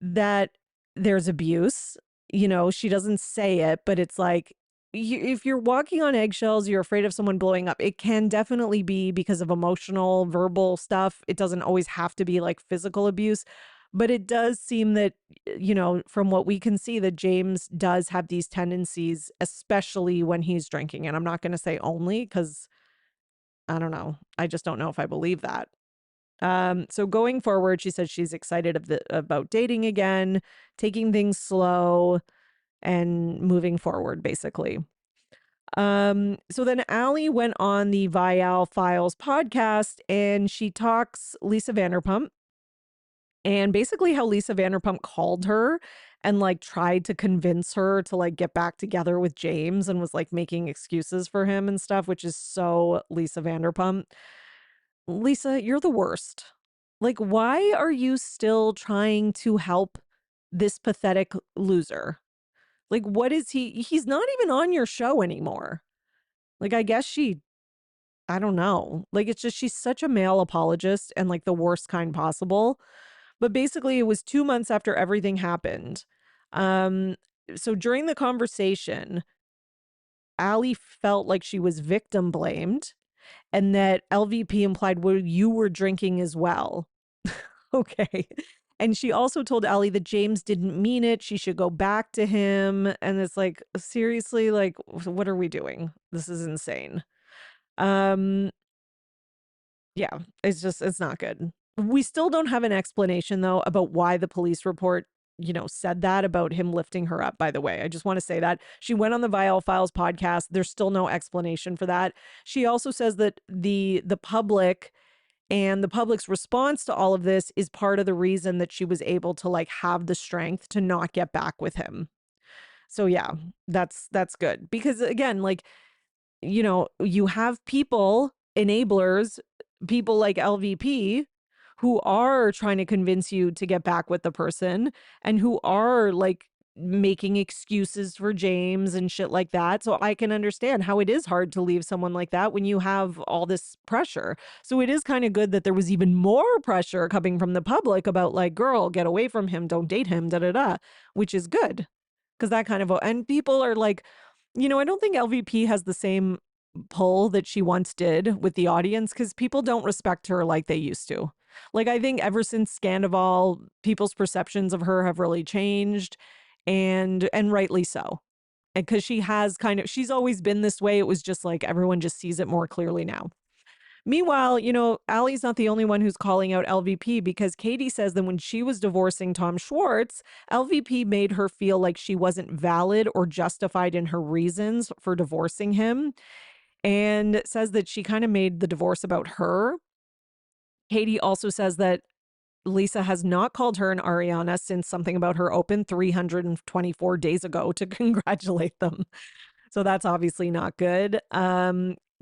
that there's abuse. You know, she doesn't say it, but it's like, if you're walking on eggshells, you're afraid of someone blowing up. It can definitely be because of emotional, verbal stuff. It doesn't always have to be like physical abuse, but it does seem that, you know, from what we can see, that James does have these tendencies, especially when he's drinking. And I'm not going to say only because I don't know. I just don't know if I believe that. So going forward, she says she's excited about dating again, taking things slow and moving forward, basically. So then Allie went on the Vial Files podcast and she talks Lisa Vanderpump and basically how Lisa Vanderpump called her and like tried to convince her to like get back together with James and was like making excuses for him and stuff, which is so Lisa Vanderpump. Lisa, you're the worst. Like, why are you still trying to help this pathetic loser? Like, what is he's not even on your show anymore. Like, I guess I don't know. Like, it's just, she's such a male apologist and like the worst kind possible. But basically, it was 2 months after everything happened. Um, so during the conversation, Allie felt like she was victim blamed and that LVP implied, well, you were drinking as well. Okay. And she also told Allie that James didn't mean it. She should go back to him. And it's like, seriously, like, what are we doing? This is insane. Um, yeah, it's not good. We still don't have an explanation, though, about why the police report, you know, said that about him lifting her up, by the way. I just want to say that. She went on the Vial Files podcast. There's still no explanation for that. She also says that the public and the public's response to all of this is part of the reason that she was able to like have the strength to not get back with him. So yeah, that's good. Because again, like, you know, you have people, enablers, people like LVP who are trying to convince you to get back with the person and who are like making excuses for James and shit like that. So I can understand how it is hard to leave someone like that when you have all this pressure. So it is kind of good that there was even more pressure coming from the public about like, girl, get away from him, don't date him, da da da, which is good. Because that kind of, and people are like, you know, I don't think LVP has the same pull that she once did with the audience because people don't respect her like they used to. Like, I think ever since Scandival, people's perceptions of her have really changed and rightly so. And because she's always been this way. It was just like everyone just sees it more clearly now. Meanwhile, Allie's not the only one who's calling out LVP because Katie says that when she was divorcing Tom Schwartz, LVP made her feel like she wasn't valid or justified in her reasons for divorcing him, and says that she kind of made the divorce about her. Katie also says that Lisa has not called her and Ariana since something about her open 324 days ago to congratulate them. So that's obviously not good.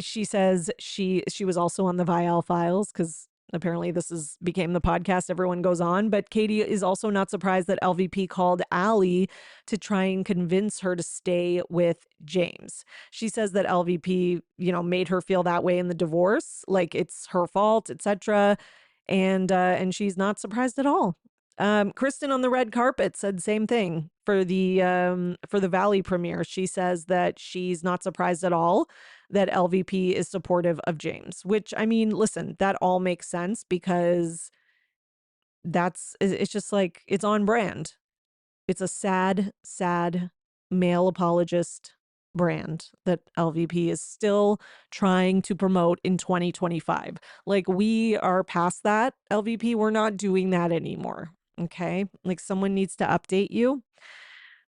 She says she was also on the Vial files because apparently this became the podcast everyone goes on. But Katie is also not surprised that LVP called Allie to try and convince her to stay with James. She says that LVP, made her feel that way in the divorce, like it's her fault, etc. And she's not surprised at all. Kristen on the red carpet said same thing for the Valley premiere. She says that she's not surprised at all that LVP is supportive of James, which, I mean, listen, that all makes sense because it's just like it's on brand. It's a sad, sad male apologist brand that LVP is still trying to promote in 2025. Like, we are past that, LVP. We're not doing that anymore. Okay. Like, someone needs to update you,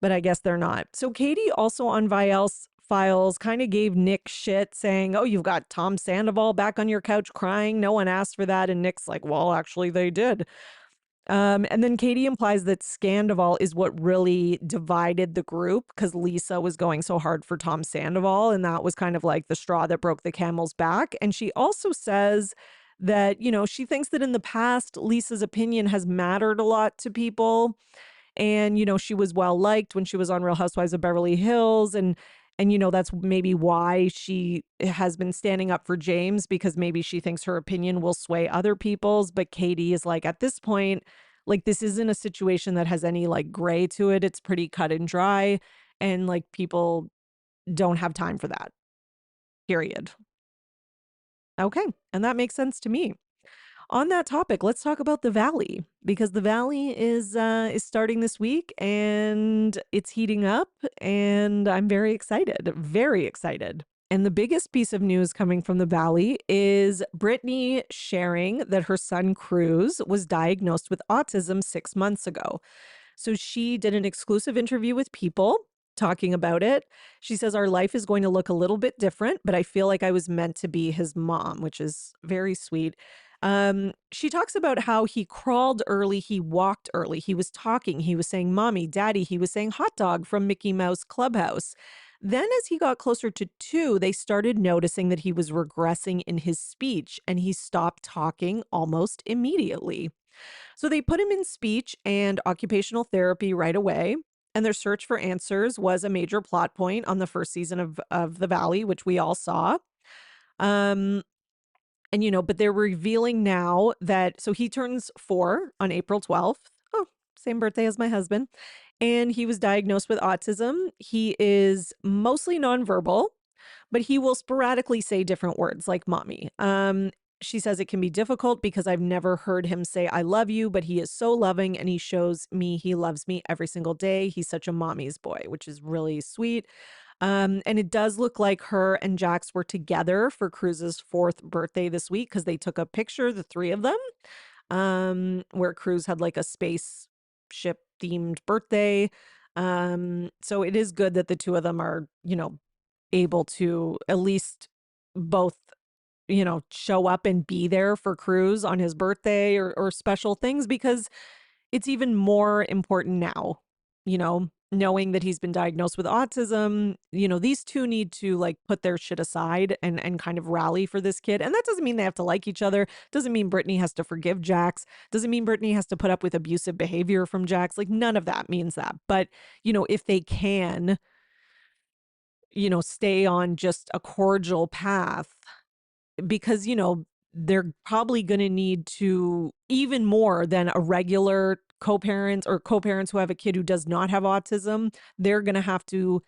but I guess they're not. So Katie also on Vial's files kind of gave Nick shit saying, oh, you've got Tom Sandoval back on your couch crying. No one asked for that. And Nick's like, well, actually they did. And then Katie implies that Scandoval is what really divided the group because Lisa was going so hard for Tom Sandoval. And that was kind of like the straw that broke the camel's back. And she also says that, she thinks that in the past, Lisa's opinion has mattered a lot to people. And, she was well liked when she was on Real Housewives of Beverly Hills. And that's maybe why she has been standing up for James, because maybe she thinks her opinion will sway other people's. But Katie is like, at this point, like, this isn't a situation that has any like gray to it. It's pretty cut and dry. And like, people don't have time for that, period. Okay. And that makes sense to me. On that topic, let's talk about the Valley, because the Valley is starting this week and it's heating up, and I'm very excited, very excited. And the biggest piece of news coming from the Valley is Brittany sharing that her son Cruz was diagnosed with autism 6 months ago. So she did an exclusive interview with People talking about it. She says, our life is going to look a little bit different, but I feel like I was meant to be his mom, which is very sweet. She talks about how he crawled early, he walked early, he was talking, he was saying mommy, daddy, he was saying hot dog from Mickey Mouse Clubhouse. Then as he got closer to 2, they started noticing that he was regressing in his speech and he stopped talking almost immediately. So they put him in speech and occupational therapy right away. And their search for answers was a major plot point on the first season of The Valley, which we all saw. And, but they're revealing now that, so he turns 4 on April 12th. Oh, same birthday as my husband. And he was diagnosed with autism. He is mostly nonverbal, but he will sporadically say different words like mommy. She says it can be difficult because I've never heard him say, I love you, but he is so loving and he shows me he loves me every single day. He's such a mommy's boy, which is really sweet. And it does look like her and Jax were together for Cruz's 4th birthday this week because they took a picture, the 3 of them, where Cruz had like a spaceship themed birthday. So it is good that the 2 of them are, able to at least both show up and be there for Cruz on his birthday or special things, because it's even more important now, knowing that he's been diagnosed with autism. These 2 need to like put their shit aside and kind of rally for this kid. And that doesn't mean they have to like each other. Doesn't mean Brittany has to forgive Jax. Doesn't mean Brittany has to put up with abusive behavior from Jax. Like, none of that means that. But, if they can, stay on just a cordial path, because, they're probably going to need to, even more than a regular co-parent or co-parents who have a kid who does not have autism, they're going to have to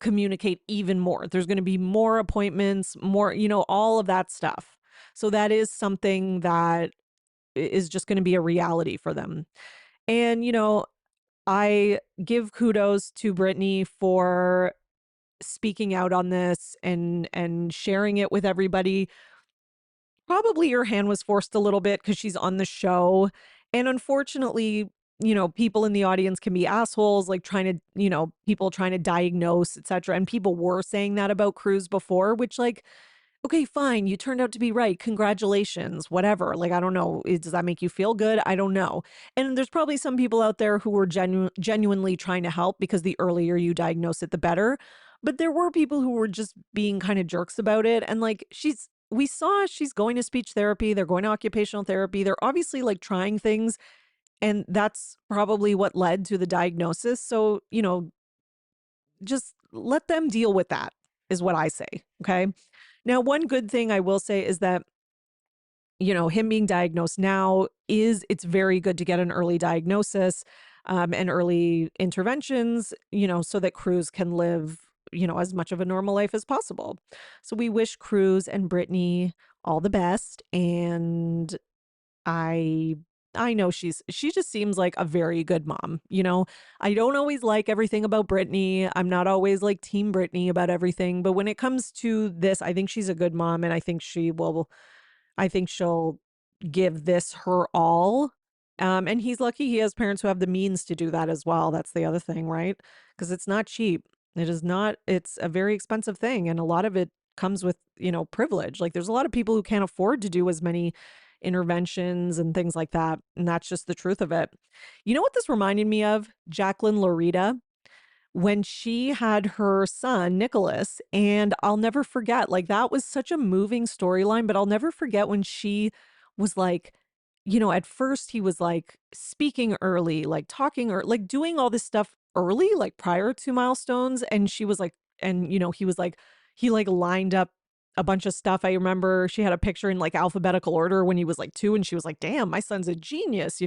communicate even more. There's going to be more appointments, more, all of that stuff. So that is something that is just going to be a reality for them. And, I give kudos to Brittany for speaking out on this and sharing it with everybody. Probably your hand was forced a little bit because she's on the show. And unfortunately, people in the audience can be assholes, like trying to, people trying to diagnose, etc. And people were saying that about Cruz before, which, like, okay, fine, you turned out to be right. Congratulations, whatever. Like, I don't know. Does that make you feel good? I don't know. And there's probably some people out there who were genuinely trying to help, because the earlier you diagnose it, the better. But there were people who were just being kind of jerks about it. And like, we saw she's going to speech therapy. They're going to occupational therapy. They're obviously like trying things. And that's probably what led to the diagnosis. So, just let them deal with that, is what I say. Okay. Now, one good thing I will say is that, him being diagnosed now it's very good to get an early diagnosis, and early interventions, so that Cruz can live, as much of a normal life as possible. So we wish Cruz and Brittany all the best. And I I know she just seems like a very good mom. I don't always like everything about Brittany. I'm not always like team Brittany about everything, but when it comes to this, I think she's a good mom, and I think she'll give this her all. And he's lucky he has parents who have the means to do that as well. That's the other thing, right? Because it's not cheap. It is not, it's a very expensive thing. And a lot of it comes with, privilege. Like, there's a lot of people who can't afford to do as many interventions and things like that. And that's just the truth of it. You know what this reminded me of? Jacqueline Lorita, when she had her son, Nicholas. And I'll never forget, like, that was such a moving storyline, but I'll never forget when she was like, at first he was like speaking early, like talking, or like doing all this stuff early, like prior to milestones. And she was like, and he was like, he like lined up a bunch of stuff. I remember she had a picture in like alphabetical order when he was like 2, and she was like, damn, my son's a genius.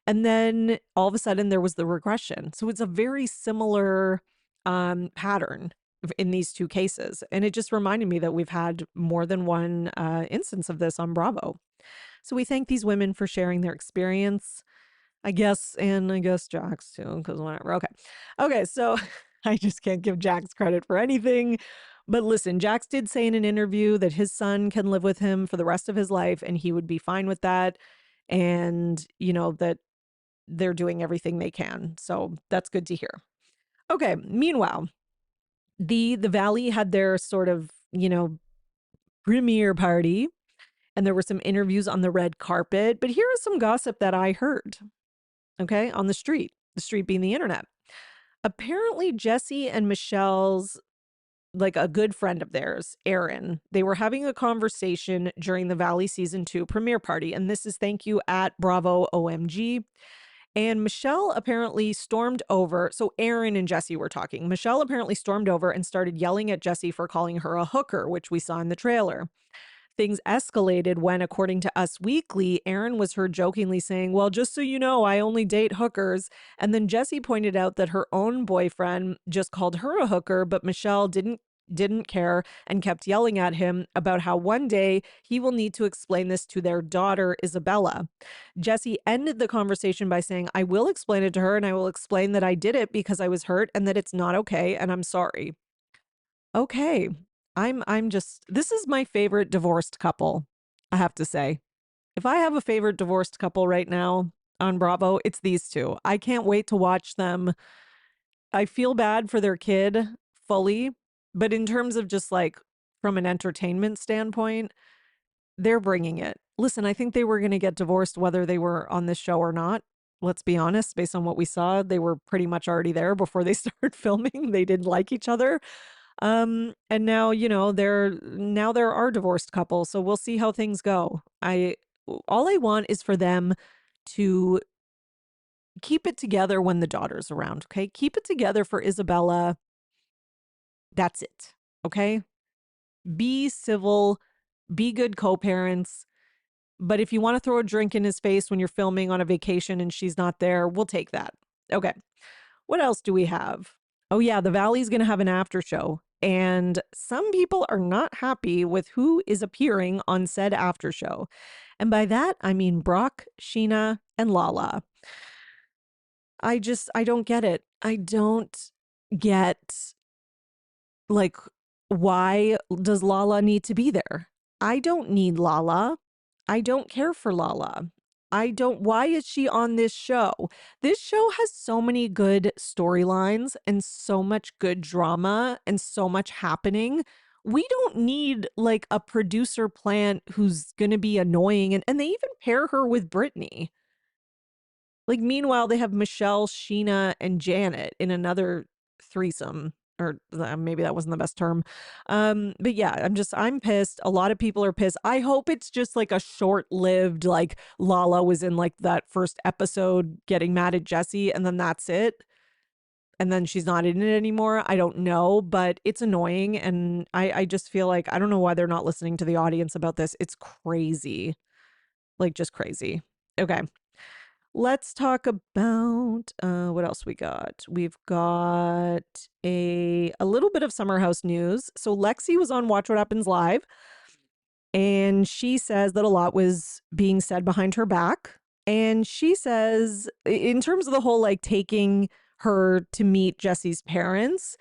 And then all of a sudden there was the regression. So it's a very similar pattern in these two cases. And it just reminded me that we've had more than one instance of this on Bravo. So we thank these women for sharing their experience, I guess, and I guess Jax too, because whatever. Okay. Okay. So I just can't give Jax credit for anything. But listen, Jax did say in an interview that his son can live with him for the rest of his life and he would be fine with that. And, that they're doing everything they can. So that's good to hear. Okay. Meanwhile, the Valley had their sort of, premiere party, and there were some interviews on the red carpet. But here is some gossip that I heard, okay, on the street being the internet. Apparently, Jesse and Michelle's, like, a good friend of theirs, Aaron, they were having a conversation during the Valley season 2 premiere party. And this is thank you at Bravo OMG. And Michelle apparently stormed over. So Aaron and Jesse were talking. Michelle apparently stormed over and started yelling at Jesse for calling her a hooker, which we saw in the trailer. Things escalated when, according to Us Weekly, Aaron was heard jokingly saying, well, just so you know, I only date hookers. And then Jessie pointed out that her own boyfriend just called her a hooker, but Michelle didn't care and kept yelling at him about how one day he will need to explain this to their daughter, Isabella. Jessie ended the conversation by saying, I will explain it to her, and I will explain that I did it because I was hurt and that it's not okay, and I'm sorry. Okay. I'm just, this is my favorite divorced couple, I have to say. If I have a favorite divorced couple right now on Bravo, it's these two. I can't wait to watch them. I feel bad for their kid fully, but in terms of just like from an entertainment standpoint, they're bringing it. Listen, I think they were going to get divorced whether they were on this show or not. Let's be honest, based on what we saw, they were pretty much already there before they started filming. They didn't like each other. And now, they're our divorced couple. So we'll see how things go. All I want is for them to keep it together when the daughter's around. Okay. Keep it together for Isabella. That's it. Okay. Be civil, be good co-parents. But if you want to throw a drink in his face when you're filming on a vacation and she's not there, we'll take that. Okay. What else do we have? Oh yeah, the Valley's going to have an after show. And some people are not happy with who is appearing on said after show. And by that, I mean Brock, Sheena, and Lala. I don't get it. I don't get, like, why does Lala need to be there? I don't need Lala. I don't care for Lala. I don't, why is she on this show? This show has so many good storylines and so much good drama and so much happening. We don't need like a producer plant who's going to be annoying. And they even pair her with Brittany. Like, meanwhile, they have Michelle, Sheena, and Janet in another threesome. Or maybe that wasn't the best term. But yeah, I'm pissed. A lot of people are pissed. I hope it's just like a short lived, like Lala was in like that first episode getting mad at Jesse, and then that's it. And then she's not in it anymore. I don't know, but it's annoying. And I just feel like I don't know why they're not listening to the audience about this. It's crazy. Like, just crazy. Okay. Let's talk about what else we got. We've got a little bit of Summer House news. So Lexi was on Watch What Happens Live, and she says that a lot was being said behind her back. And she says, in terms of the whole like taking her to meet Jesse's parents,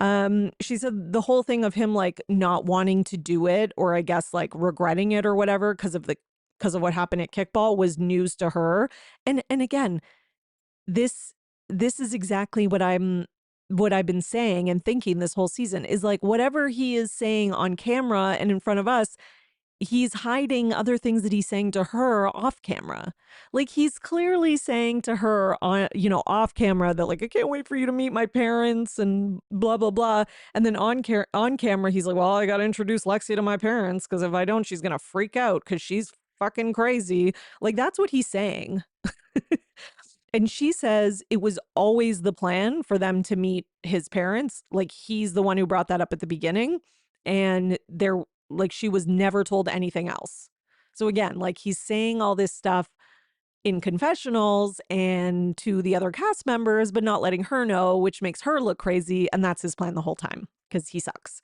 she said the whole thing of him like not wanting to do it, or I guess like regretting it or whatever because of what happened at kickball was news to her. And again, this is exactly what I've been saying and thinking this whole season is like whatever he is saying on camera and in front of us, he's hiding other things that he's saying to her off camera. Like, he's clearly saying to her on, off camera that like, I can't wait for you to meet my parents and blah, blah, blah. And then on camera, he's like, well, I got to introduce Lexi to my parents, because if I don't, she's going to freak out because she's fucking crazy. Like, that's what he's saying. And she says it was always the plan for them to meet his parents. Like, he's the one who brought that up at the beginning. And like, she was never told anything else. So again, like, he's saying all this stuff in confessionals and to the other cast members, but not letting her know, which makes her look crazy. And that's his plan the whole time, because he sucks.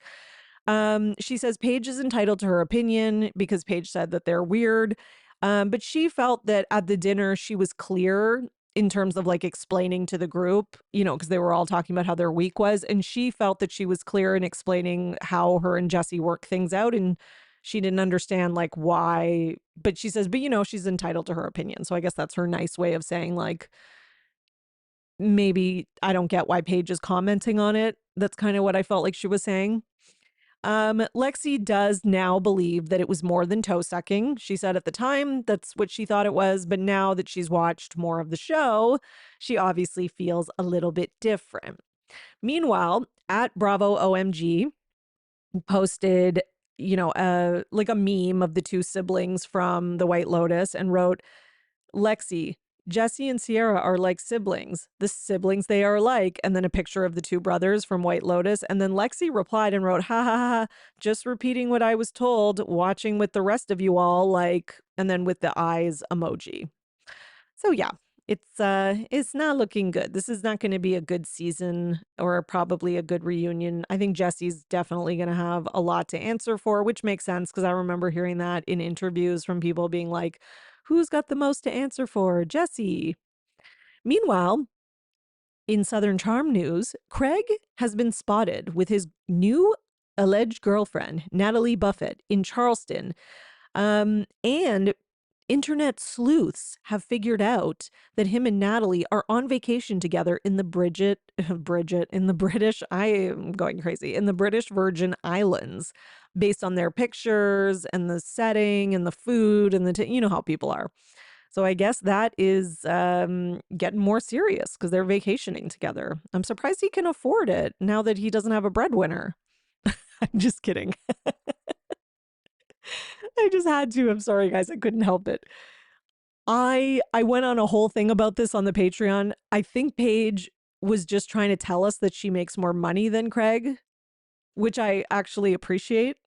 She says Paige is entitled to her opinion because Paige said that they're weird. But she felt that at the dinner, she was clear in terms of like explaining to the group, because they were all talking about how their week was. And she felt that she was clear in explaining how her and Jesse work things out. And she didn't understand like why, but she says, but she's entitled to her opinion. So I guess that's her nice way of saying like, maybe I don't get why Paige is commenting on it. That's kind of what I felt like she was saying. Lexi does now believe that it was more than toe sucking. She said at the time that's what she thought it was, but now that she's watched more of the show, she obviously feels a little bit different. Meanwhile, at Bravo OMG posted, like a meme of the two siblings from The White Lotus and wrote, Lexi, Jesse and Sierra are like siblings. The siblings they are like. And then a picture of the two brothers from White Lotus. And then Lexi replied and wrote, ha ha ha, just repeating what I was told, watching with the rest of you all, like, and then with the eyes emoji. So yeah, it's not looking good. This is not going to be a good season or probably a good reunion. I think Jesse's definitely going to have a lot to answer for, which makes sense because I remember hearing that in interviews from people being like, who's got the most to answer for? Jesse. Meanwhile, in Southern Charm news, Craig has been spotted with his new alleged girlfriend, Natalie Buffett, in Charleston. And internet sleuths have figured out that him and Natalie are on vacation together in the in the British, I am going crazy, in the British Virgin Islands, based on their pictures and the setting and the food and you know how people are. So I guess that is getting more serious because they're vacationing together. I'm surprised he can afford it now that he doesn't have a breadwinner. I'm just kidding. I just had to. I'm sorry, guys. I couldn't help it. I went on a whole thing about this on the Patreon. I think Paige was just trying to tell us that she makes more money than Craig, which I actually appreciate.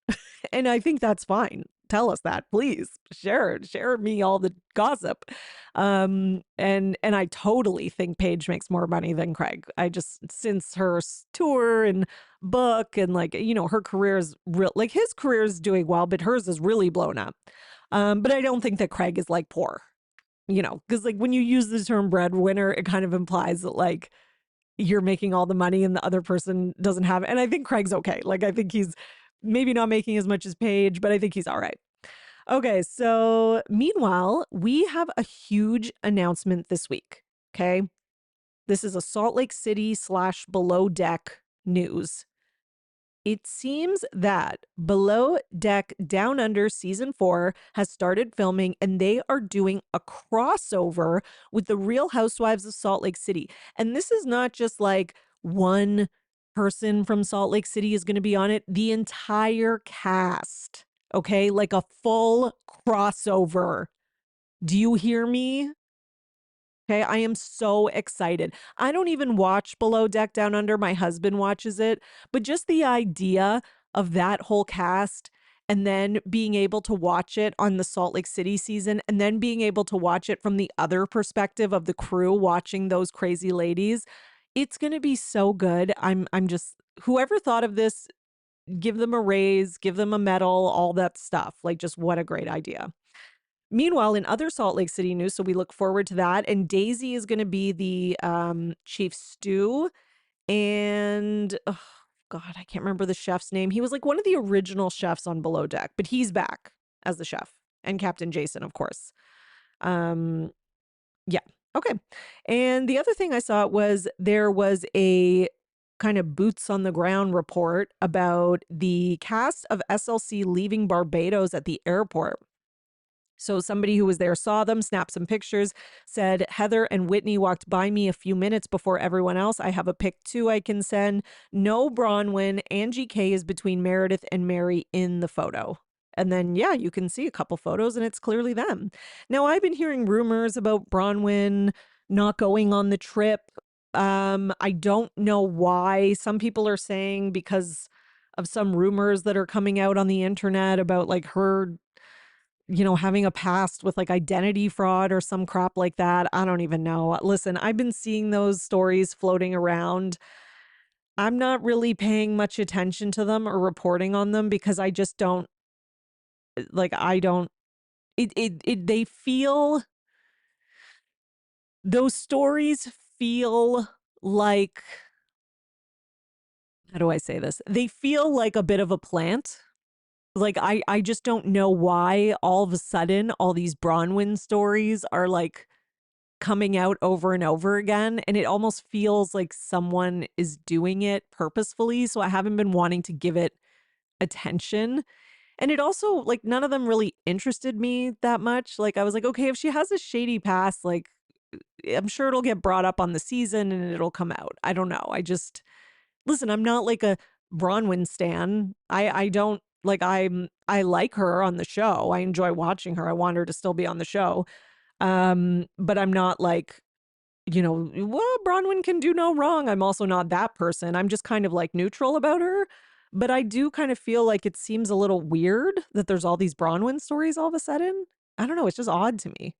And I think that's fine. Tell us that, please. Share me all the gossip. And I totally think Paige makes more money than Craig. I just, since her tour and book and like, her career is real, like his career is doing well, but hers is really blown up. But I don't think that Craig is like poor. because like when you use the term breadwinner, it kind of implies that like you're making all the money and the other person doesn't have it. And I think Craig's okay. Like, I think he's maybe not making as much as Paige, but I think he's all right. Okay, so meanwhile, we have a huge announcement this week. Okay. This is a Salt Lake City / Below Deck news. It seems that Below Deck Down Under Season 4 has started filming, and they are doing a crossover with the Real Housewives of Salt Lake City. And this is not just like one person from Salt Lake City is going to be on it. The entire cast, okay? Like a full crossover. Do you hear me? Okay, I am so excited. I don't even watch Below Deck Down Under. My husband watches it. But just the idea of that whole cast and then being able to watch it on the Salt Lake City season and then being able to watch it from the other perspective of the crew watching those crazy ladies, it's going to be so good. I'm just, whoever thought of this, give them a raise, give them a medal, all that stuff. Like, just what a great idea. Meanwhile, in other Salt Lake City news, so we look forward to that. And Daisy is going to be the chief stew. And oh God, I can't remember the chef's name. He was like one of the original chefs on Below Deck, but he's back as the chef. And Captain Jason, of course. Yeah. Okay. And the other thing I saw was there was a kind of boots on the ground report about the cast of SLC leaving Barbados at the airport. So somebody who was there saw them, snapped some pictures, said, Heather and Whitney walked by me a few minutes before everyone else. I have a pic too I can send. No Bronwyn. Angie K is between Meredith and Mary in the photo. And then, yeah, you can see a couple photos and it's clearly them. Now, I've been hearing rumors about Bronwyn not going on the trip. I don't know why. Some people are saying because of some rumors that are coming out on the internet about like her having a past with like identity fraud or some crap like that. I don't even know. Listen, I've been seeing those stories floating around. I'm not really paying much attention to them or reporting on them because I just don't they feel, those stories feel like, how do I say this? They feel like a bit of a plant. Like, I just don't know why all of a sudden all these Bronwyn stories are like coming out over and over again. And it almost feels like someone is doing it purposefully. So I haven't been wanting to give it attention. And it also, like, none of them really interested me that much. Like, I was like, okay, if she has a shady past, like, I'm sure it'll get brought up on the season and it'll come out. I don't know. Listen, I'm not like a Bronwyn stan. I don't. Like, I like her on the show. I enjoy watching her. I want her to still be on the show. But I'm not like, well, Bronwyn can do no wrong. I'm also not that person. I'm just kind of like neutral about her. But I do kind of feel like it seems a little weird that there's all these Bronwyn stories all of a sudden. I don't know. It's just odd to me.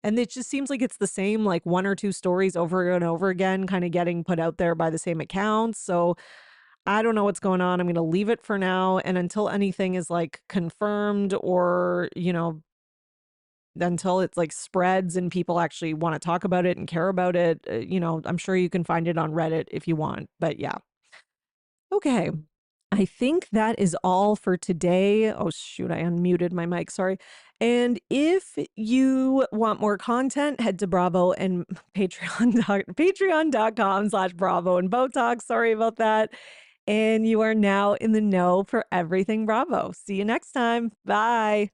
And it just seems like it's the same, like one or two stories over and over again, kind of getting put out there by the same accounts. So I don't know what's going on. I'm going to leave it for now. And until anything is like confirmed or, until it's like spreads and people actually want to talk about it and care about it, I'm sure you can find it on Reddit if you want. But yeah. Okay. I think that is all for today. Oh, shoot. I unmuted my mic. Sorry. And if you want more content, head to Bravo and patreon.com/Bravo and Botox. Sorry about that. And you are now in the know for everything Bravo. See you next time. Bye.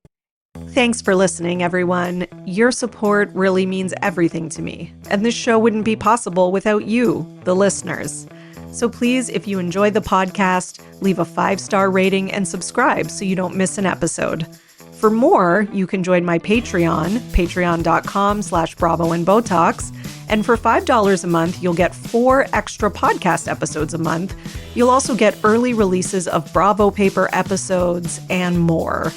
Thanks for listening, everyone. Your support really means everything to me. And this show wouldn't be possible without you, the listeners. So please, if you enjoy the podcast, leave a 5-star rating and subscribe so you don't miss an episode. For more, you can join my Patreon, patreon.com/Bravo and Botox. And for $5 a month, you'll get 4 extra podcast episodes a month. You'll also get early releases of Bravo Paper episodes and more.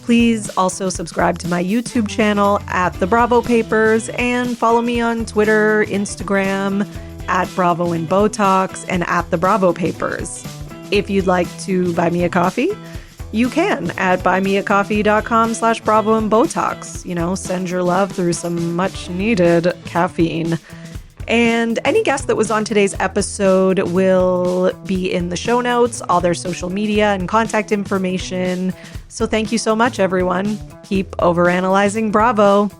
Please also subscribe to my YouTube channel at The Bravo Papers and follow me on Twitter, Instagram, at Bravo and Botox and at The Bravo Papers. If you'd like to buy me a coffee, you can at buymeacoffee.com/Bravo and Botox. You know, send your love through some much needed caffeine. And any guest that was on today's episode will be in the show notes, all their social media and contact information. So thank you so much, everyone. Keep overanalyzing Bravo.